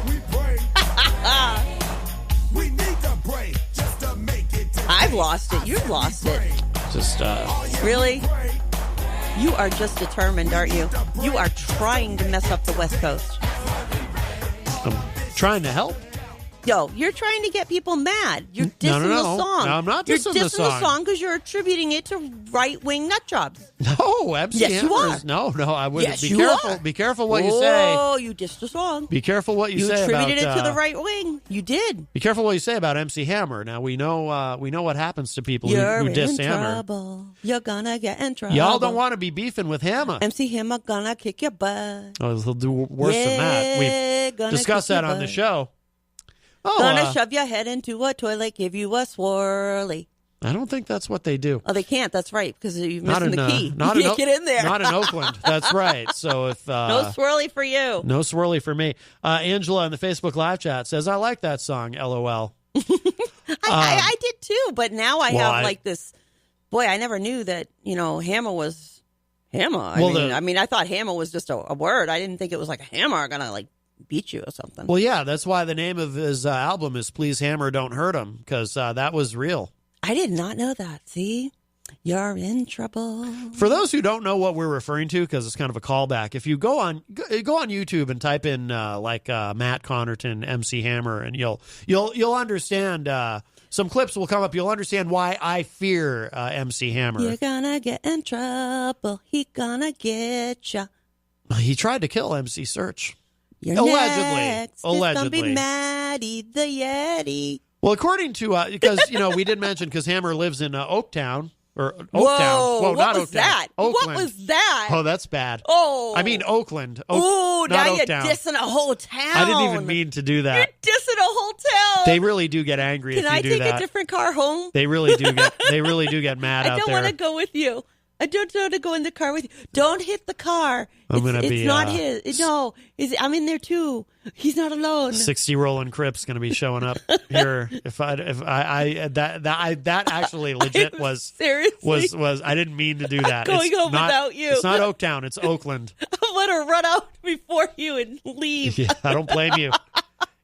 We need to pray just to make it. I've lost it. You've lost it. Just really. You are just determined, aren't you? You are trying to mess up the West Coast. I'm trying to help. Yo, you're trying to get people mad. You're dissing No. the song. No, I'm not you're dissing dissing the song because you're attributing it to right-wing nut jobs. No, absolutely. Yes, you are. No, I wouldn't. Yes, Be you careful. are. Be careful what you say. Oh, you dissed the song. Be careful what you say about. You attributed it to the right wing. You did. Be careful what you say about MC Hammer. Now we know what happens to people who diss Hammer. Trouble. You're gonna get in trouble. Y'all don't want to be beefing with Hammer. MC Hammer gonna kick your butt. Oh, he'll do worse than that. We've discussed that on the show. Oh, gonna shove your head into a toilet, give you a swirly. I don't think that's what they do. Oh, they can't. That's right, because you're missing the key. You can't get in there. Not in Oakland. That's right. So if no swirly for you. No swirly for me. Angela in the Facebook live chat says, "I like that song." LOL. I did too, but now I have like this. Boy, I never knew that Hammer was Hammer. I mean, I thought Hammer was just a word. I didn't think it was like a hammer gonna beat you or something. Well, yeah, that's why the name of his album is "Please Hammer, Don't Hurt Him," because that was real. I did not know that. See, you're in trouble. For those who don't know what we're referring to, because it's kind of a callback, if you go on YouTube and type in Matt Connarton, MC Hammer, and you'll understand. Some clips will come up. You'll understand why I fear MC Hammer. You're gonna get in trouble. He gonna get ya. He tried to kill MC Search. You're allegedly. Next. Allegedly. It's gonna be Maddie the Yeti. Well, according to because we did mention because Hammer lives in Oaktown, or Oaktown. Whoa, Whoa, what not was Oaktown. that? Oakland. What was that? Oh, that's bad. Oh. I mean Oakland. Oh, now you're Oaktown. dissing a whole town. I didn't even mean to do that. You're dissing a whole town. They really do get angry if you do that. Can I take a different car home? They really do get mad out there. I don't want to go with you. I don't want to go in the car with you. Don't hit the car. It's not his. No, I'm in there too. He's not alone. 60 rolling Crips going to be showing up here. That actually legit was seriously was I didn't mean to do that. Going home without you. It's not Oaktown. It's Oakland. I'm going to run out before you and leave. Yeah, I don't blame you.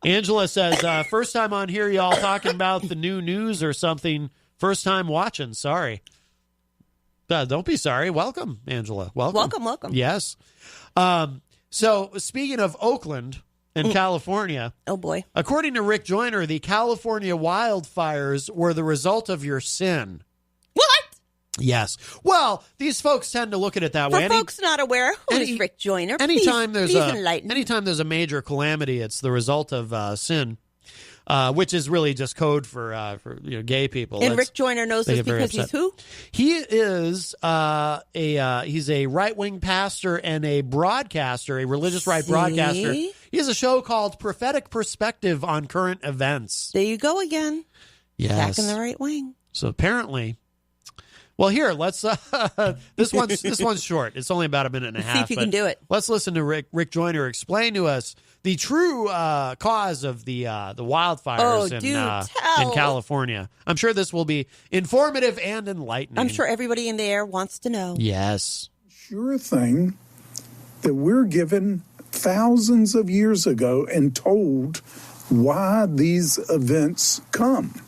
Angela says, first time on here, y'all talking about the new news or something. First time watching. Sorry. Don't be sorry. Welcome, Angela. Welcome. Yes. So speaking of Oakland and California. Oh, boy. According to Rick Joyner, the California wildfires were the result of your sin. What? Yes. Well, these folks tend to look at it that way. For folks not aware, who is Rick Joyner? Anytime please enlighten. anytime there's a major calamity, it's the result of sin. Which is really just code for gay people. And Rick Joyner knows this because he's who? He is he's a right-wing pastor and a broadcaster, a religious right broadcaster. He has a show called Prophetic Perspective on current events. There you go again. Yes. Back in the right wing. So apparently, well, here let's. This one's short. It's only about a minute and a half. See if you can do it. Let's listen to Rick Joyner explain to us the true cause of the wildfires in California. I'm sure this will be informative and enlightening. I'm sure everybody in the air wants to know. Yes. Sure thing that we're given thousands of years ago and told why these events come.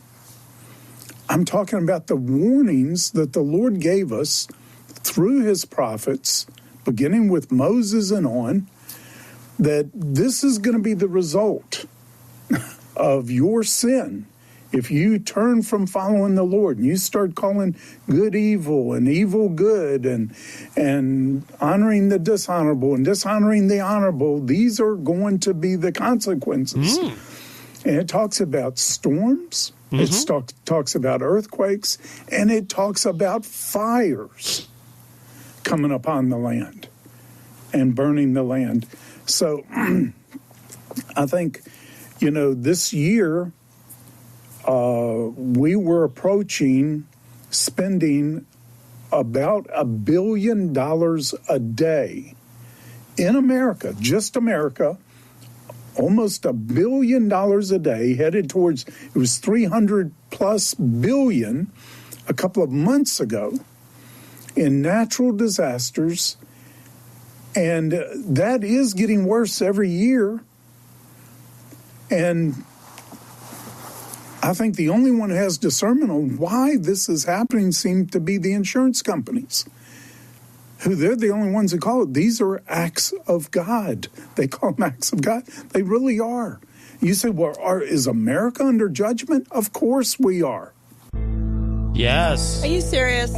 I'm talking about the warnings that the Lord gave us through his prophets, beginning with Moses and on, that this is going to be the result of your sin. If you turn from following the Lord and you start calling good evil and evil good and honoring the dishonorable and dishonoring the honorable, these are going to be the consequences. And it talks about storms, it talks about earthquakes, and it talks about fires coming upon the land and burning the land. So I think, this year we were approaching spending about $1 billion a day in America, just America, almost $1 billion a day headed towards, it was 300 plus billion a couple of months ago in natural disasters. And that is getting worse every year. And I think the only one who has discernment on why this is happening seem to be the insurance companies, who they're the only ones who call it. These are acts of God. They call them acts of God. They really are. You say, well, is America under judgment? Of course we are. Yes. Are you serious?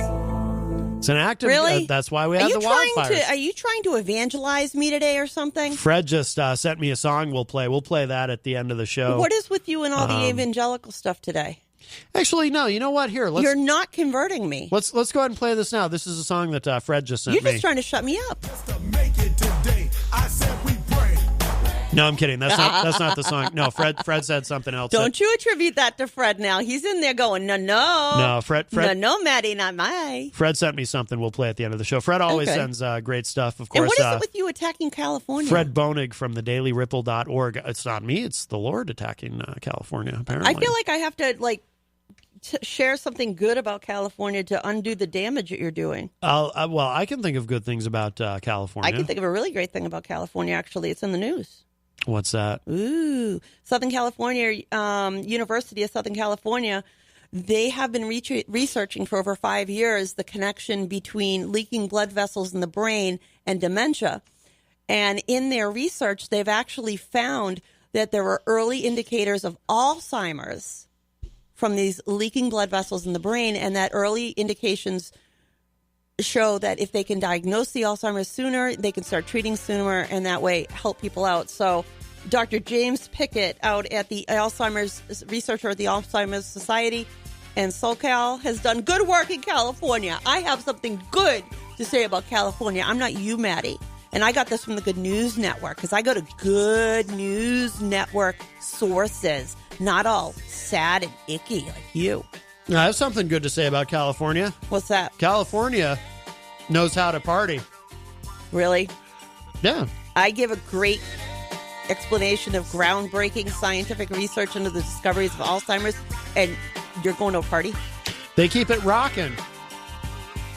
It's an act of, really? That's why we have the wildfires. Are you trying to evangelize me today or something? Fred just sent me a song we'll play. We'll play that at the end of the show. What is with you and all the evangelical stuff today? Actually, no. You know what? Here, you're not converting me. Let's go ahead and play this now. This is a song that Fred just sent me. You're just trying to shut me up. No, I'm kidding. That's not the song. No, Fred said something else. Don't you attribute that to Fred now. He's in there going, no, Fred. No, Maddie, not my. Fred sent me something we'll play at the end of the show. Fred always sends great stuff, of course. And what is it with you attacking California? Fred Bonig from thedailyripple.org. It's not me. It's the Lord attacking California, apparently. I feel like I have to, share something good about California to undo the damage that you're doing. Well, I can think of good things about California. I can think of a really great thing about California, actually. It's in the news. What's that? Ooh, Southern California, University of Southern California, they have been researching for over 5 years the connection between leaking blood vessels in the brain and dementia. And in their research, they've actually found that there were early indicators of Alzheimer's from these leaking blood vessels in the brain, and that early indications show that if they can diagnose the Alzheimer's sooner, they can start treating sooner, and that way help people out. So Dr. James Pickett out at the Alzheimer's researcher at the Alzheimer's Society, And SoCal has done good work in California. I have something good to say about California. I'm not you, Maddie. And I got this from the Good News Network because I go to Good News Network sources. Not all sad and icky like you. I have something good to say about California. What's that? California knows how to party. Really? Yeah. I give a great explanation of groundbreaking scientific research into the discoveries of Alzheimer's, and you're going to a party? They keep it rocking.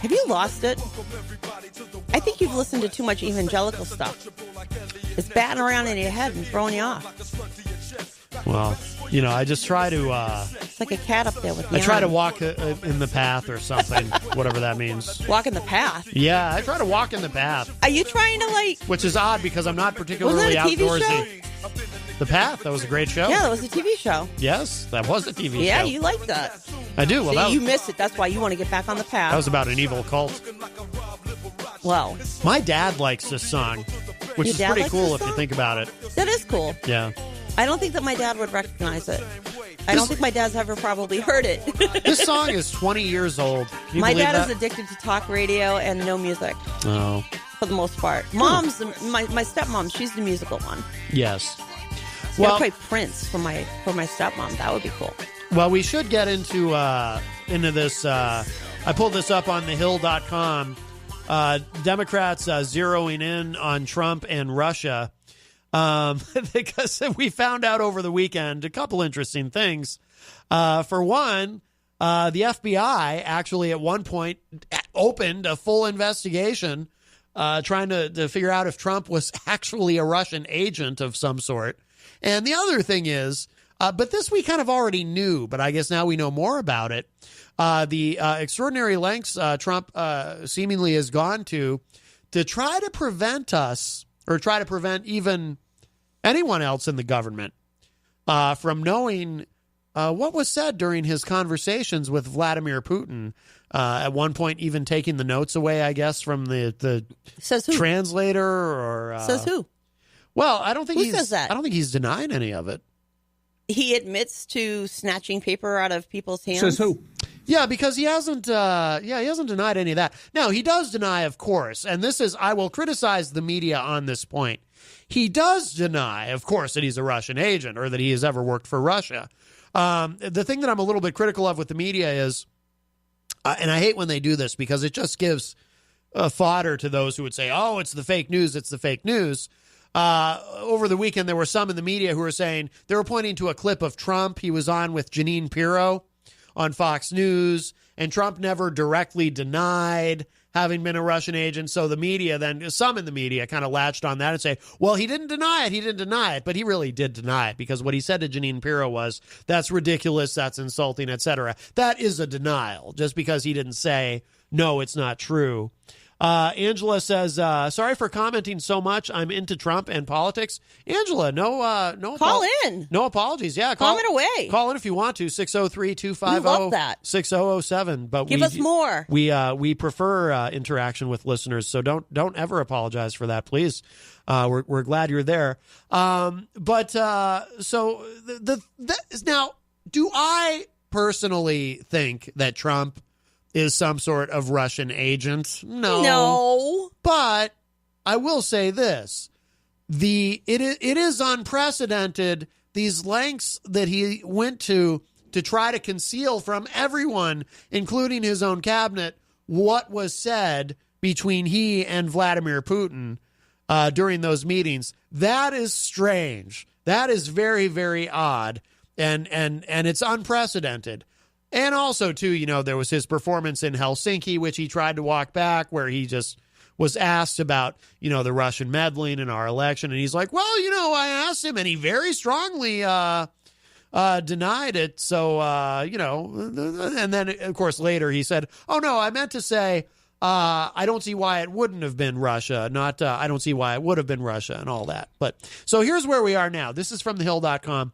Have you lost it? I think you've listened to too much evangelical stuff. It's batting around in your head and throwing you off. Well, I just try to... it's like a cat up there with me. I try to walk in the path or something, whatever that means. Walk in the path? Yeah, I try to walk in the path. Are you trying to, Which is odd because I'm not particularly Wasn't that a TV outdoorsy. Show? The Path, that was a great show. Yeah, that was a TV show. Yes, that was a TV show. Yeah, you like that. I do. Well, See, you miss it. That's why you want to get back on the path. That was about an evil cult. Well, my dad likes this song, which is pretty cool if you think about it. That is cool. Yeah. I don't think that my dad would recognize it. I don't think my dad's ever probably heard it. This song is 20 years old. Can you my believe dad that? is addicted to talk radio and no music. Oh. For the most part. Mom's, my stepmom, she's the musical one. Yes. Well, I'll play Prince for my stepmom. That would be cool. Well, we should get into this. I pulled this up on thehill.com. Democrats zeroing in on Trump and Russia because we found out over the weekend a couple interesting things. For one, the FBI actually at one point opened a full investigation trying to figure out if Trump was actually a Russian agent of some sort. And the other thing is, but this we kind of already knew, but I guess now we know more about it. The extraordinary lengths Trump seemingly has gone to try to prevent us, or try to prevent even anyone else in the government from knowing what was said during his conversations with Vladimir Putin. At one point, even taking the notes away, I guess, from the Says who? translator. Or Says who? Well, I don't think says that? I don't think he's denying any of it. He admits to snatching paper out of people's hands. Says who? Yeah, because he hasn't denied any of that. Now, he does deny, of course, and this is, I will criticize the media on this point. He does deny, of course, that he's a Russian agent or that he has ever worked for Russia. The thing that I'm a little bit critical of with the media is, and I hate when they do this because it just gives fodder to those who would say, oh, it's the fake news, it's the fake news. Over the weekend, there were some in the media who were saying, they were pointing to a clip of Trump. He was on with Jeanine Pirro on Fox News, and Trump never directly denied having been a Russian agent. So the media then, some in the media kind of latched on that and say, well, he didn't deny it, but he really did deny it, because what he said to Jeanine Pirro was, that's ridiculous, that's insulting, etc. That is a denial, just because he didn't say, no, it's not true. Angela says, sorry for commenting so much. I'm into Trump and politics. Angela, no Call in. No apologies. Yeah. Comment away. Call in if you want to. 603-250-6007. But give us more. We prefer interaction with listeners, so don't ever apologize for that, please. We're glad you're there. So now, do I personally think that Trump is some sort of Russian agent? No. But I will say this. It is unprecedented, these lengths that he went to try to conceal from everyone, including his own cabinet, what was said between he and Vladimir Putin during those meetings. That is strange. That is very, very odd. And it's unprecedented. And also, too, there was his performance in Helsinki, which he tried to walk back, where he just was asked about, the Russian meddling in our election. And he's like, well, I asked him, and he very strongly denied it. So, and then, of course, later he said, oh, no, I meant to say, I don't see why it wouldn't have been Russia, not I don't see why it would have been Russia and all that. But so here's where we are now. This is from thehill.com.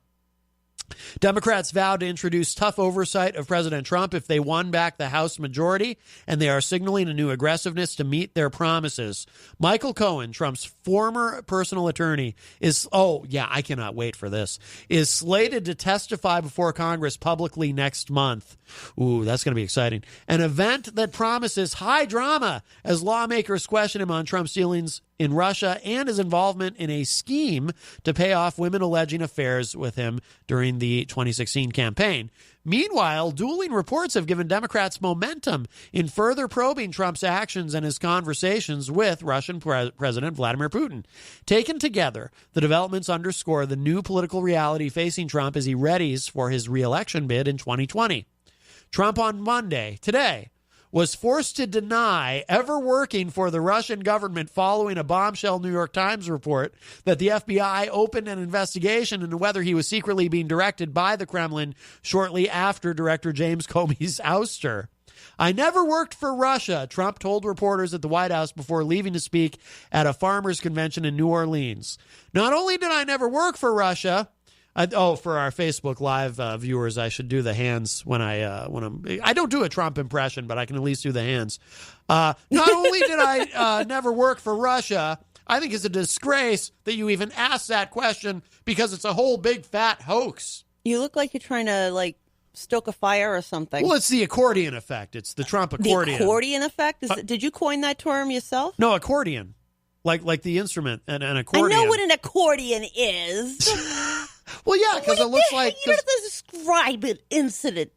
Democrats vowed to introduce tough oversight of President Trump if they won back the House majority, and they are signaling a new aggressiveness to meet their promises. Michael Cohen, Trump's former personal attorney, I cannot wait for this, is slated to testify before Congress publicly next month. Ooh, that's going to be exciting. An event that promises high drama as lawmakers question him on Trump's dealings in Russia and his involvement in a scheme to pay off women alleging affairs with him during the 2016 campaign. Meanwhile, dueling reports have given Democrats momentum in further probing Trump's actions and his conversations with Russian President Vladimir Putin. Taken together, the developments underscore the new political reality facing Trump as he readies for his re-election bid in 2020. Trump on Monday, today, was forced to deny ever working for the Russian government following a bombshell New York Times report that the FBI opened an investigation into whether he was secretly being directed by the Kremlin shortly after Director James Comey's ouster. I never worked for Russia, Trump told reporters at the White House before leaving to speak at a farmers' convention in New Orleans. Not only did I never work for Russia, for our Facebook Live viewers, I should do the hands when I don't do a Trump impression, but I can at least do the hands. Not only did I never work for Russia, I think it's a disgrace that you even asked that question because it's a whole big fat hoax. You look like you're trying to stoke a fire or something. Well, it's the accordion effect. It's the Trump accordion. The accordion effect? Did you coin that term yourself? No, accordion. Like the instrument, an accordion. I know what an accordion is. Well, yeah, because it looks like... You don't have to describe an instrument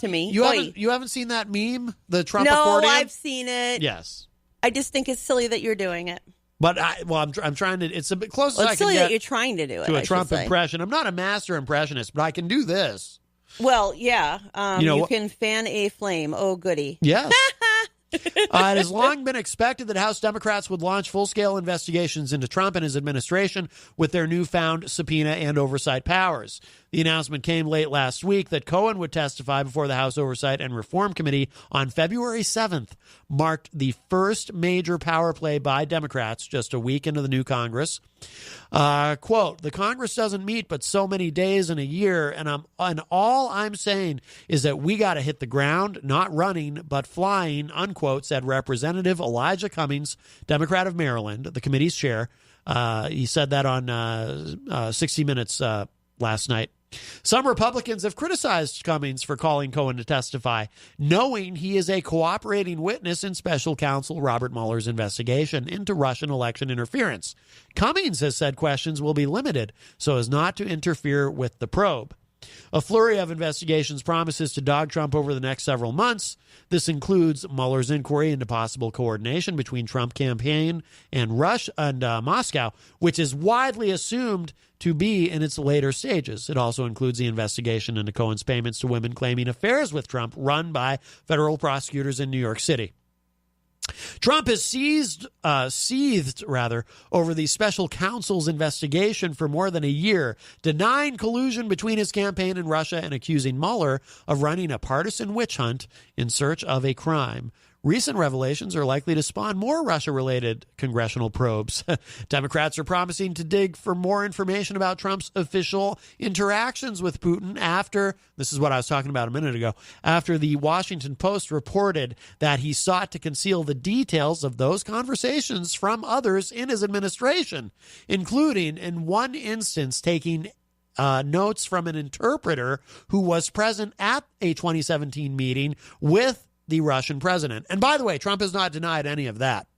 to me. You haven't seen that meme, the Trump accordion? No, I've seen it. Yes. I just think it's silly that you're doing it. But I'm trying to... It's a bit close as I can get... It's silly that you're trying to do it, to a Trump impression. I'm not a master impressionist, but I can do this. Well, yeah. You can fan a flame. Oh, goody. Yes. It has long been expected that House Democrats would launch full-scale investigations into Trump and his administration with their newfound subpoena and oversight powers. The announcement came late last week that Cohen would testify before the House Oversight and Reform Committee on February 7th, marked the first major power play by Democrats just a week into the new Congress. Quote, the Congress doesn't meet but so many days in a year, and all I'm saying is that we got to hit the ground, not running, but flying, unquote, said Representative Elijah Cummings, Democrat of Maryland, the committee's chair. He said that on 60 Minutes last night. Some Republicans have criticized Cummings for calling Cohen to testify, knowing he is a cooperating witness in special counsel Robert Mueller's investigation into Russian election interference. Cummings has said questions will be limited so as not to interfere with the probe. A flurry of investigations promises to dog Trump over the next several months. This includes Mueller's inquiry into possible coordination between Trump campaign and Russia and Moscow, which is widely assumed to be in its later stages. It also includes the investigation into Cohen's payments to women claiming affairs with Trump, run by federal prosecutors in New York City. Trump has seethed over the special counsel's investigation for more than a year, denying collusion between his campaign and Russia and accusing Mueller of running a partisan witch hunt in search of a crime. Recent revelations are likely to spawn more Russia-related congressional probes. Democrats are promising to dig for more information about Trump's official interactions with Putin after, this is what I was talking about a minute ago, after the Washington Post reported that he sought to conceal the details of those conversations from others in his administration, including, in one instance, taking notes from an interpreter who was present at a 2017 meeting with the Russian president. And by the way, Trump has not denied any of that.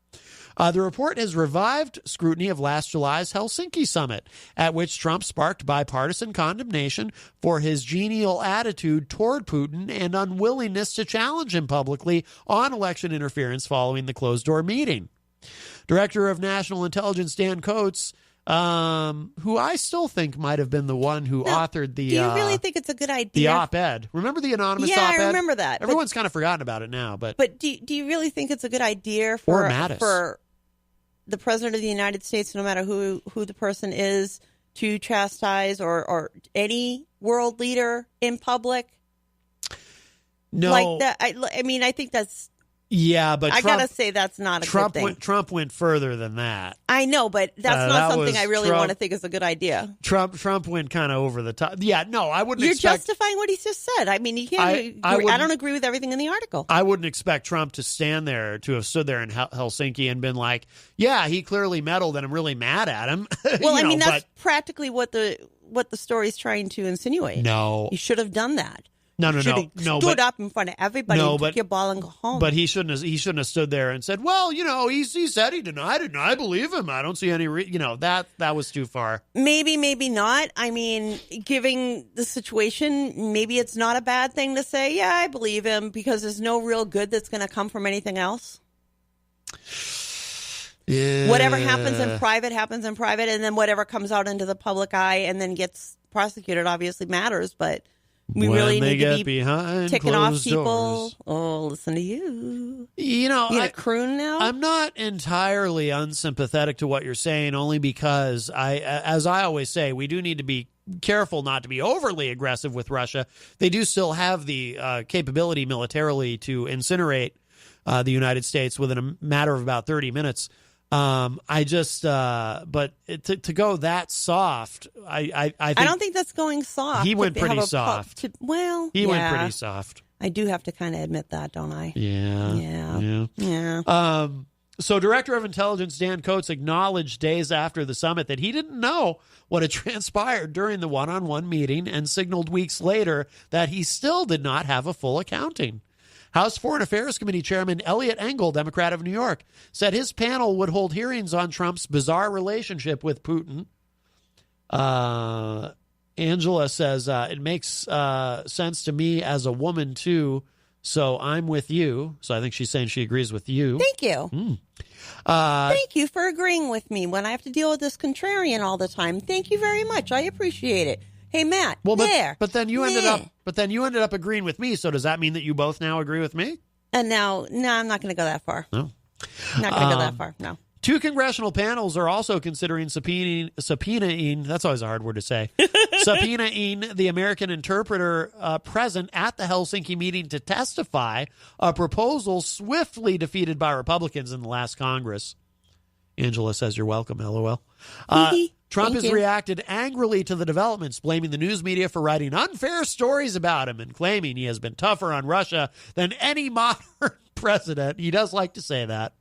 The report has revived scrutiny of last July's Helsinki summit, at which Trump sparked bipartisan condemnation for his genial attitude toward Putin and unwillingness to challenge him publicly on election interference following the closed-door meeting. Director of National Intelligence Dan Coates, who I still think might have been the one who authored the... Do you really think it's a good idea? The op-ed. Remember the anonymous op-ed? Yeah, I remember that. Everyone's kind of forgotten about it now. But do you really think it's a good idea for the President of the United States, no matter who the person is, to chastise or any world leader in public? No. Like that. I mean, I think that's Yeah, but I gotta say that's not a good thing. Trump went further than that. I know, but that's not something I really want to think is a good idea. Trump went kind of over the top. Yeah, no, I wouldn't. You're justifying what he just said. I mean, you can't. I don't agree with everything in the article. I wouldn't expect Trump to to have stood there in Helsinki and been like, "Yeah, he clearly meddled, and I'm really mad at him." Well, I mean, that's practically what the story's trying to insinuate. No, he should have done that. No. Stood up in front of everybody and took your ball and go home. But he shouldn't have stood there and said, "Well, he said he denied it, and I believe him. I don't see any, that was too far." Maybe not. I mean, given the situation, maybe it's not a bad thing to say, "Yeah, I believe him," because there's no real good that's going to come from anything else. Yeah. Whatever happens in private, and then whatever comes out into the public eye and then gets prosecuted obviously matters, but. We really need to be ticking off people. Doors. Oh, listen to you. You a croon now? I'm not entirely unsympathetic to what you're saying, only because as I always say, we do need to be careful not to be overly aggressive with Russia. They do still have the capability militarily to incinerate the United States within a matter of about 30 minutes. But to go that soft, I don't think that's going soft. He went pretty soft. He went pretty soft. I do have to kind of admit that, don't I? Yeah. So Director of Intelligence Dan Coates acknowledged days after the summit that he didn't know what had transpired during the one-on-one meeting and signaled weeks later that he still did not have a full accounting. House Foreign Affairs Committee Chairman Eliot Engel, Democrat of New York, said his panel would hold hearings on Trump's bizarre relationship with Putin. Angela says, it makes sense to me as a woman, too, so I'm with you. So I think she's saying she agrees with you. Thank you. Thank you for agreeing with me when I have to deal with this contrarian all the time. Thank you very much. I appreciate it. Hey, Matt, but then you ended up agreeing with me. So does that mean that you both now agree with me? And no, I'm not going to go that far. No. Not going to go that far, no. 2 congressional panels are also considering subpoenaing, that's always a hard word to say, subpoenaing the American interpreter present at the Helsinki meeting to testify, a proposal swiftly defeated by Republicans in the last Congress. Angela says you're welcome, LOL. Trump has reacted angrily to the developments, blaming the news media for writing unfair stories about him and claiming he has been tougher on Russia than any modern president. He does like to say that.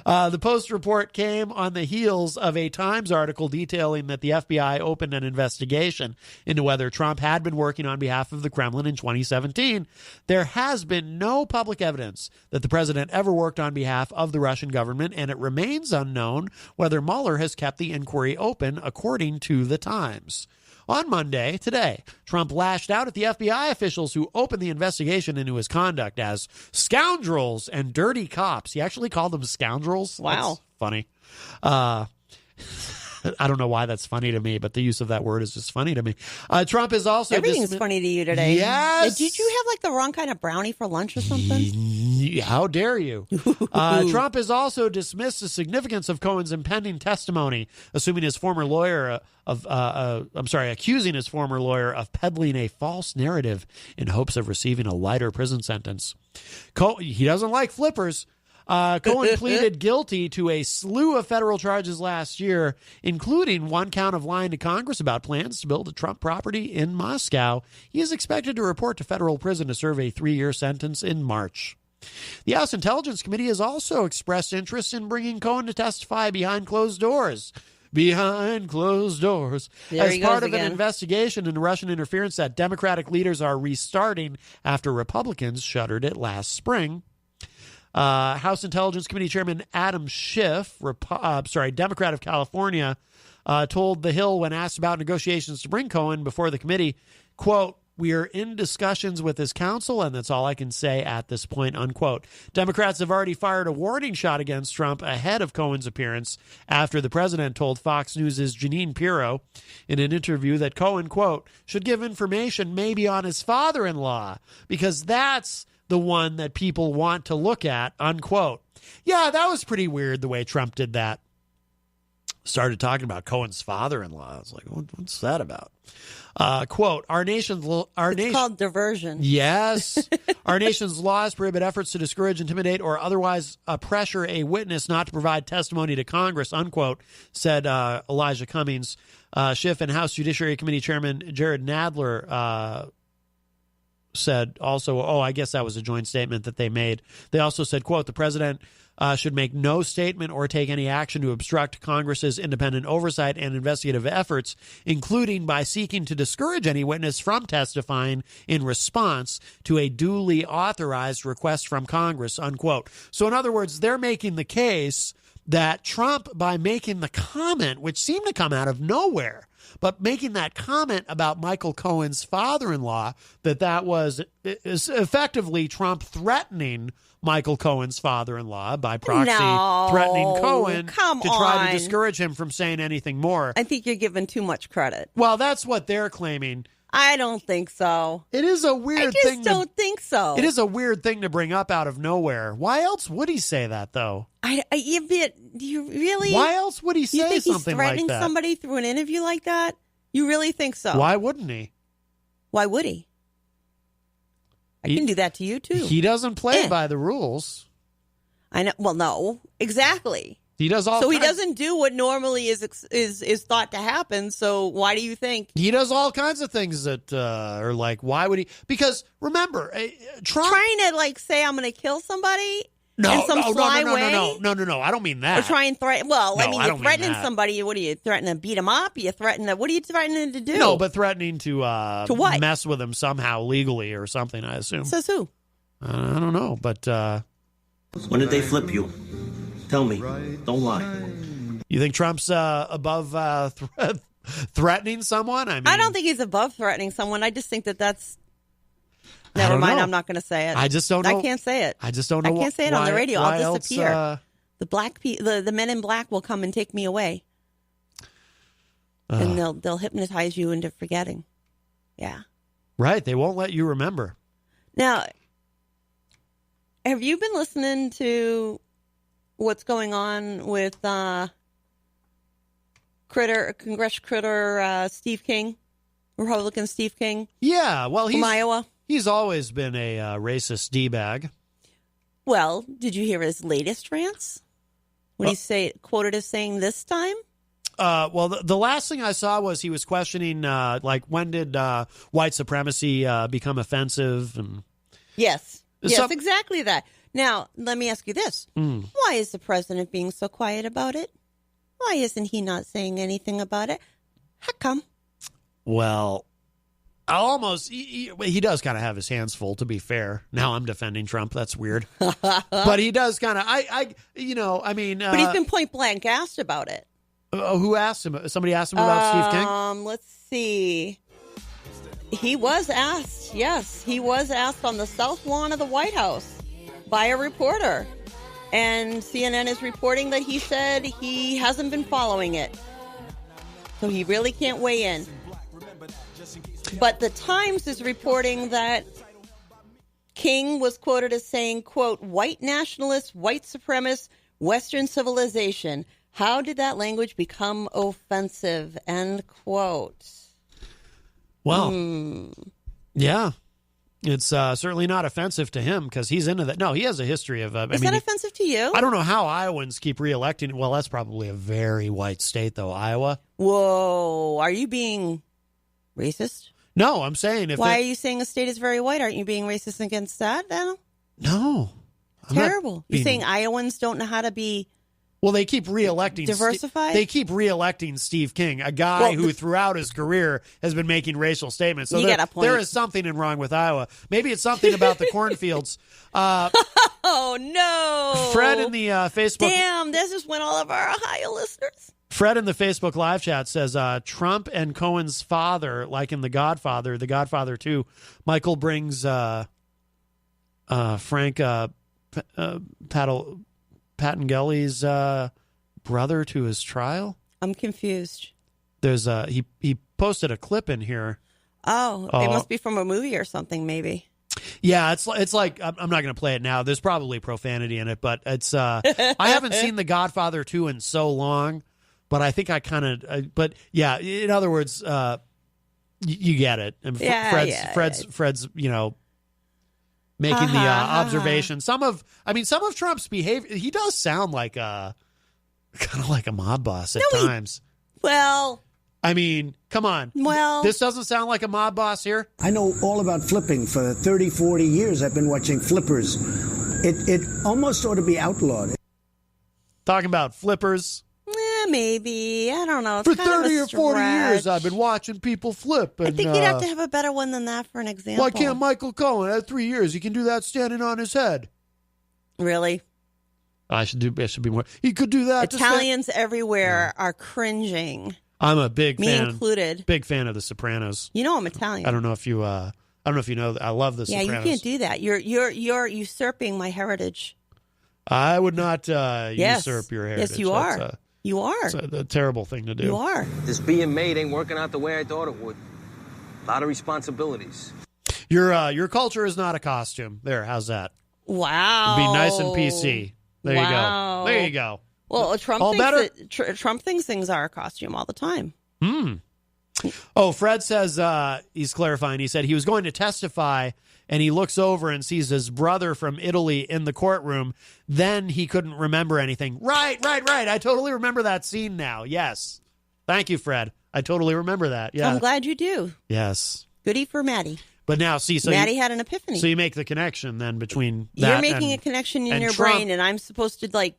The Post report came on the heels of a Times article detailing that the FBI opened an investigation into whether Trump had been working on behalf of the Kremlin in 2017. There has been no public evidence that the president ever worked on behalf of the Russian government, and it remains unknown whether Mueller has kept the inquiry open, according to the Times. On Monday, today, Trump lashed out at the FBI officials who opened the investigation into his conduct as scoundrels and dirty cops. He actually called them scoundrels. Wow. That's funny. I don't know why that's funny to me, but the use of that word is just funny to me. Trump is also... Everything's funny to you today. Yes. Did you have like the wrong kind of brownie for lunch or something? How dare you? Trump has also dismissed the significance of Cohen's impending testimony, accusing his former lawyer of peddling a false narrative in hopes of receiving a lighter prison sentence. He doesn't like flippers. Cohen pleaded guilty to a slew of federal charges last year, including 1 count of lying to Congress about plans to build a Trump property in Moscow. He is expected to report to federal prison to serve a 3-year sentence in March. The House Intelligence Committee has also expressed interest in bringing Cohen to testify behind closed doors. Behind closed doors. As part of an investigation into Russian interference that Democratic leaders are restarting after Republicans shuttered it last spring. House Intelligence Committee Chairman Adam Schiff, Democrat of California, told The Hill when asked about negotiations to bring Cohen before the committee, quote, "We are in discussions with his counsel, and that's all I can say at this point," unquote. Democrats have already fired a warning shot against Trump ahead of Cohen's appearance after the president told Fox News' Jeanine Pirro in an interview that Cohen, quote, "should give information maybe on his father-in-law, because that's the one that people want to look at," unquote. Yeah, that was pretty weird the way Trump did that. started talking about Cohen's father-in-law. I was like, what's that about? Quote, it's called diversion. Yes. Our nation's laws prohibit efforts to discourage, intimidate, or otherwise pressure a witness not to provide testimony to Congress, unquote, said Elijah Cummings. Schiff and House Judiciary Committee Chairman Jared Nadler said also, I guess that was a joint statement that they made. They also said, quote, the president should make no statement or take any action to obstruct Congress's independent oversight and investigative efforts, including by seeking to discourage any witness from testifying in response to a duly authorized request from Congress, unquote. So in other words, they're making the case that Trump, by making the comment, which seemed to come out of nowhere, but making that comment about Michael Cohen's father-in-law, that was effectively Trump threatening Michael Cohen's father-in-law by proxy, threatening Cohen to try to discourage him from saying anything more. I think you're giving too much credit. Well, that's what they're claiming. I don't think so. It is a weird thing. I don't think so. It is a weird thing to bring up out of nowhere. Why else would he say that, though? Do you really? Why else would he say something like that? You think he's threatening somebody through an interview like that? You really think so? Why wouldn't he? Why would he? I can do that to you, too. He doesn't play by the rules. I know. Well, no. Exactly. He does all. So he doesn't do what normally is thought to happen. So why do you think he does all kinds of things that are like? Why would he? Because remember, Trump trying to say I'm going to kill somebody. No, in some sly way? No. I don't mean that. Or try and threaten. Well, No, you're threatening somebody. What are you threatening to beat him up? What are you threatening to do? No, but threatening to what? Mess with him somehow legally or something. I assume. Says who? I don't know, but when did they flip you? Tell me. Don't lie. You think Trump's above threatening someone? I don't think he's above threatening someone. I just think that's. Never mind. I'm not going to say it. I just don't know. I can't say it. I just don't know. I can't say it on the radio. I'll disappear. Else, the men in black will come and take me away, and they'll hypnotize you into forgetting. Yeah. Right. They won't let you remember. Now, have you been listening to what's going on with Congress critter Steve King, Republican Steve King? Yeah. Well, from Iowa. He's always been a racist D-bag. Well, did you hear his latest rants? What he quoted as saying this time? Well, the last thing I saw was he was questioning, when did white supremacy become offensive? And yes, exactly that. Now, let me ask you this. Why is the president being so quiet about it? Why isn't he not saying anything about it? How come? Well, he does kind of have his hands full, to be fair. Now I'm defending Trump. That's weird. But he does kind of, but he's been point blank asked about it. Who asked him? Somebody asked him about Steve King? Let's see. He was asked, yes. He was asked on the South Lawn of the White House by a reporter. And CNN is reporting that he said he hasn't been following it. So he really can't weigh in. But the Times is reporting that King was quoted as saying, quote, white nationalist, white supremacist, Western civilization. How did that language become offensive? End quote. Well, yeah. It's certainly not offensive to him because he's into that. No, he has a history of... Is that offensive to you? I don't know how Iowans keep reelecting. Well, that's probably a very white state, though, Iowa. Whoa. Are you being racist? No, I'm saying if... Why are you saying a state is very white? Aren't you being racist against that, Daniel? No. Terrible. You're saying Iowans don't know how to be... Well, they keep reelecting... Diversified? They keep reelecting Steve King, a guy who throughout his career has been making racial statements. So there is something wrong with Iowa. Maybe it's something about the cornfields. Oh, no. Fred in the Facebook... Damn, this just went all of our Ohio listeners. Fred in the Facebook live chat says, Trump and Cohen's father, like in The Godfather 2, Michael brings Frank Patangeli's brother to his trial. I'm confused. There's he posted a clip in here. Oh, it must be from a movie or something, maybe. Yeah, it's like I'm not going to play it now. There's probably profanity in it, but it's I haven't seen The Godfather 2 in so long But I think I kind of, but yeah, in other words, you get it. And Fred's, making the observation. Some of Trump's behavior, he does sound like kind of like a mob boss at times. Well, I mean, come on. Well, this doesn't sound like a mob boss here. I know all about flipping. For 30, 40 years, I've been watching flippers. It almost ought to be outlawed. Talking about flippers. Maybe. I don't know. It's for kind 30 of or 40 years, I've been watching people flip. And, I think you'd have to have a better one than that for an example. Why can't Michael Cohen, at 3 years, he can do that standing on his head? Really? I should be more. He could do that. Italians everywhere are cringing. I'm a big fan. Me included. Big fan of The Sopranos. You know I'm Italian. I don't know if you know that. I love The Sopranos. Yeah, you can't do that. You're usurping my heritage. I would not usurp your heritage. Yes, you are. You are. It's a terrible thing to do. You are. This being made ain't working out the way I thought it would. A lot of responsibilities. Your culture is not a costume. There, how's that? Wow. Be nice and PC. There you go. There you go. Well, Trump thinks things are a costume all the time. Oh, Fred says he's clarifying. He said he was going to testify, and he looks over and sees his brother from Italy in the courtroom. Then he couldn't remember anything. Right. I totally remember that scene now. Yes. Thank you, Fred. I totally remember that. Yeah. I'm glad you do. Yes. Goody for Maddie. But now, see, so Maddie had an epiphany. So you make the connection then between that. You're making a connection in your brain, and I'm supposed to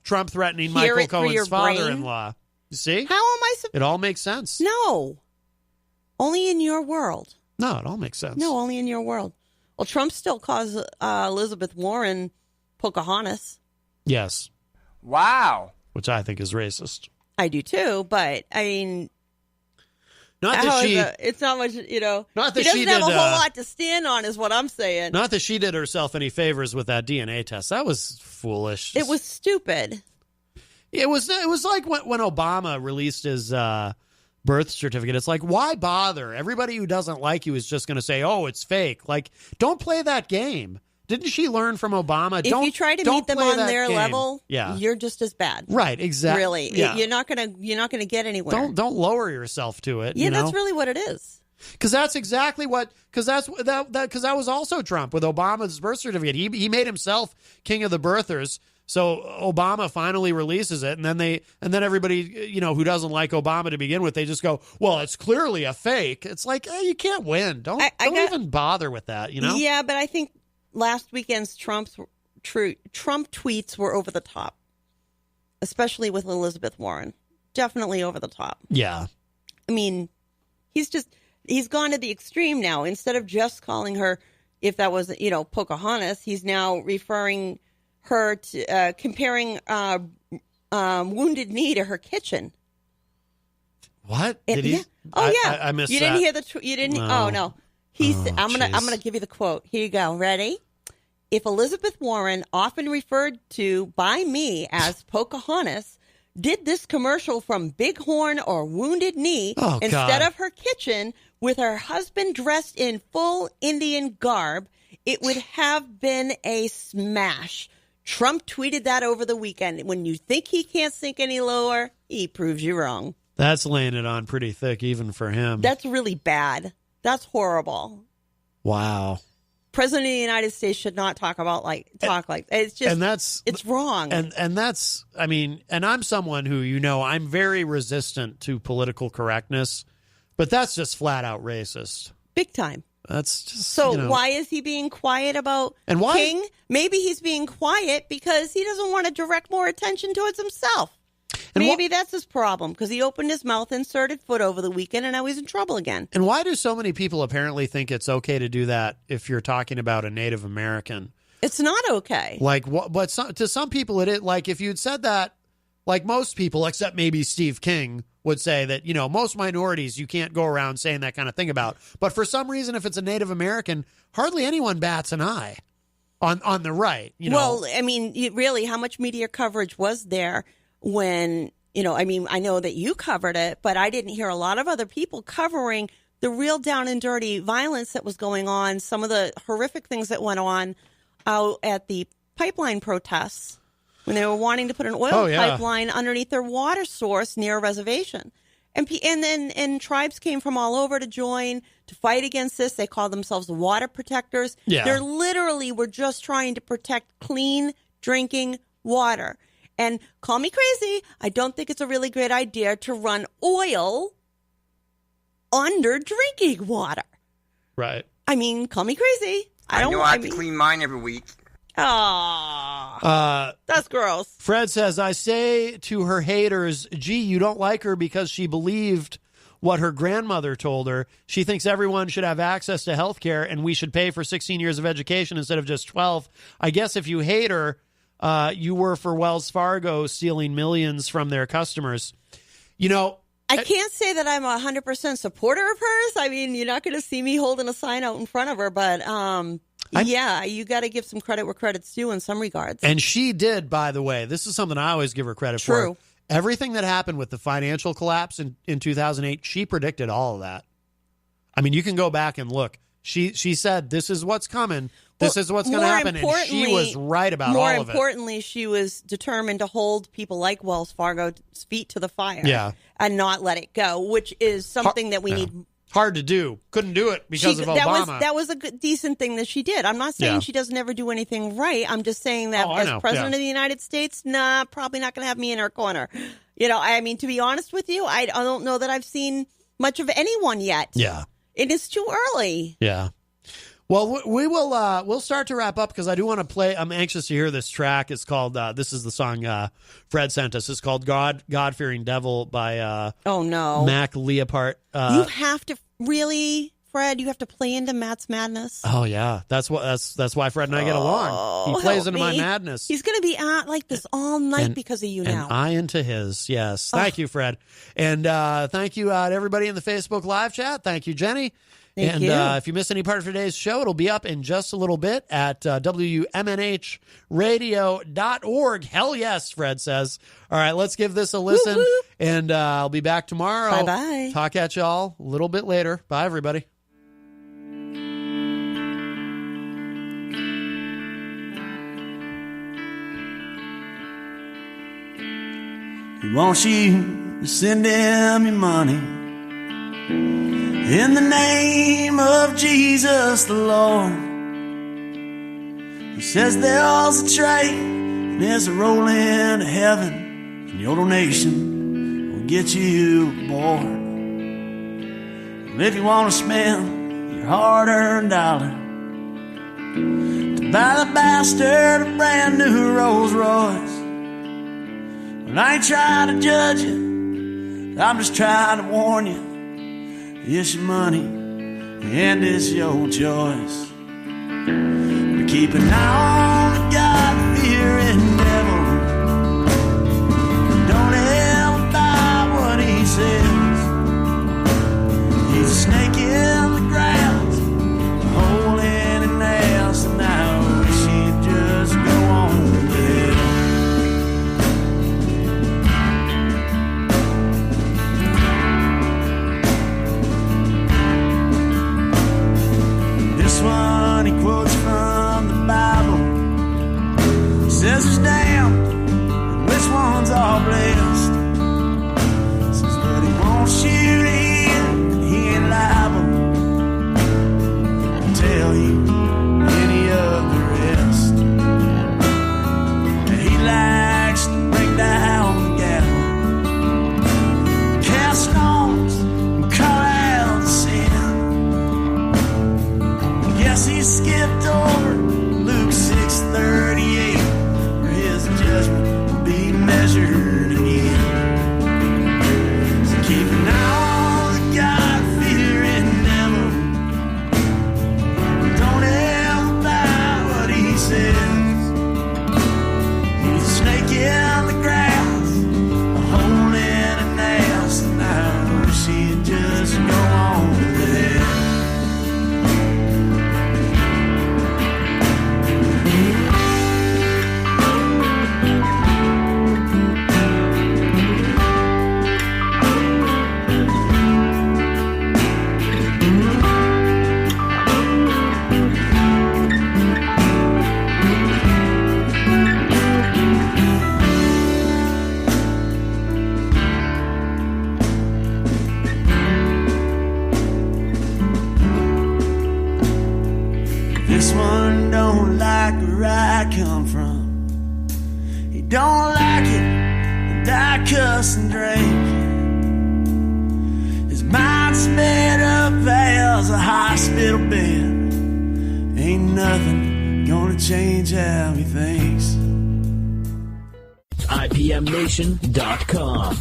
Trump threatening Michael Cohen's father-in-law. You see? How am I supposed? It all makes sense. No, only in your world. No, it all makes sense. No, only in your world. Well, Trump still calls Elizabeth Warren Pocahontas. Yes. Wow. Which I think is racist. I do too, but I mean. Not that it's not much, Not that he doesn't have a whole did, lot to stand on, is what I'm saying. Not that she did herself any favors with that DNA test. That was foolish. It was stupid. It was like when Obama released his birth certificate. It's like, why bother? Everybody who doesn't like you is just going to say, "Oh, it's fake." Like, don't play that game. Didn't she learn from Obama? If you try to meet them on their level, you're just as bad. Right, exactly. Really, you're not gonna get anywhere. Don't lower yourself to it. Yeah, that's really what it is. Because that's exactly what. Because that was also Trump with Obama's birth certificate. He made himself king of the birthers. So Obama finally releases it, and then everybody who doesn't like Obama to begin with, they just go, "Well, it's clearly a fake." It's like, you can't win. Don't even bother with that. Yeah, but I think last weekend's Trump tweets were over the top, especially with Elizabeth Warren. Definitely over the top. Yeah. I mean, he's gone to the extreme now. Instead of just calling her, if that was, Pocahontas, he's now referring her to comparing Wounded Knee to her kitchen. What? Did he? Yeah. Oh, yeah. I missed you that. Didn't hear the you didn't. No. Oh, no. I'm gonna give you the quote. Here you go. Ready? If Elizabeth Warren, often referred to by me as Pocahontas, did this commercial from Bighorn or Wounded Knee instead of her kitchen with her husband dressed in full Indian garb, it would have been a smash. Trump tweeted that over the weekend. When you think he can't sink any lower, he proves you wrong. That's laying it on pretty thick, even for him. That's really bad. That's horrible. Wow. President of the United States should not talk like it's just, and that's, it's wrong. And that's, I mean, and I'm someone who, I'm very resistant to political correctness, but that's just flat out racist. Big time. That's just, so why is he being quiet about King? Maybe he's being quiet because he doesn't want to direct more attention towards himself. And maybe that's his problem, because he opened his mouth, inserted foot over the weekend, and now he's in trouble again. And why do so many people apparently think it's okay to do that if you're talking about a Native American? It's not okay. Like, but to some people it is. Like, if you'd said that, like most people, except maybe Steve King, would say that, most minorities you can't go around saying that kind of thing about. But for some reason, if it's a Native American, hardly anyone bats an eye on the right. Well, I mean, really, how much media coverage was there when, I know that you covered it, but I didn't hear a lot of other people covering the real down and dirty violence that was going on, some of the horrific things that went on out at the pipeline protests when they were wanting to put an oil pipeline underneath their water source near a reservation. And tribes came from all over to join to fight against this. They call themselves the water protectors. Yeah. They're literally were just trying to protect clean drinking water. And call me crazy, I don't think it's a really great idea to run oil under drinking water. Right. I mean, call me crazy. I have to clean mine every week. That's gross. Fred says, I say to her haters, gee, you don't like her because she believed what her grandmother told her. She thinks everyone should have access to health care and we should pay for 16 years of education instead of just 12. I guess if you hate her, you were for Wells Fargo stealing millions from their customers. You know, I can't say that I'm 100% supporter of hers. I mean, you're not going to see me holding a sign out in front of her, but yeah, you got to give some credit where credit's due in some regards. And she did, by the way. This is something I always give her credit for. Everything that happened with the financial collapse in 2008, she predicted all of that. I mean, you can go back and look. She said, this is what's coming. This is what's going to happen. And she was right about all of it. More importantly, she was determined to hold people like Wells Fargo's feet to the fire and not let it go, which is something that we need. Hard to do. Couldn't do it because of Obama. That was a good, decent thing that she did. I'm not saying she doesn't ever do anything right. I'm just saying that as president of the United States, probably not going to have me in her corner. You know, I mean, to be honest with you, I don't know that I've seen much of anyone yet. Yeah. It is too early. Yeah. Well, we'll start to wrap up because I do want to play. I'm anxious to hear this track. It's called, this is the song Fred sent us. It's called God-Fearing Devil by Mac Leopard. You have to really, Fred, you have to play into Matt's madness. Oh, yeah. That's why Fred and I get along. He plays into my madness. He's going to be like this all night because of you now. And I into his, yes. Thank you, Fred. And thank you to everybody in the Facebook live chat. Thank you, Jenny. Thank you. If you missed any part of today's show, it'll be up in just a little bit at WMNHradio.org. Hell yes, Fred says. All right, let's give this a listen. Woo-hoo. And I'll be back tomorrow. Bye-bye. Talk at y'all a little bit later. Bye, everybody. He wants you to send him your money in the name of Jesus the Lord. He says there's a train and there's a roll into heaven, and your donation will get you aboard. And if you want to spend your hard-earned dollar to buy the bastard a brand new Rolls Royce, well, I ain't trying to judge you, I'm just trying to warn you. It's your money, and it's your choice. But keep an eye on the God-fearing devil. Don't ever buy what he says. He's a snake in the grass, a hole in an ass, and I wish he'd just go on with it. This one he quotes from the Bible. He says there's Don't like it, and I cuss and drink. His mind's made up as a hospital bed. Ain't nothing gonna change how he thinks. IPMNation.com.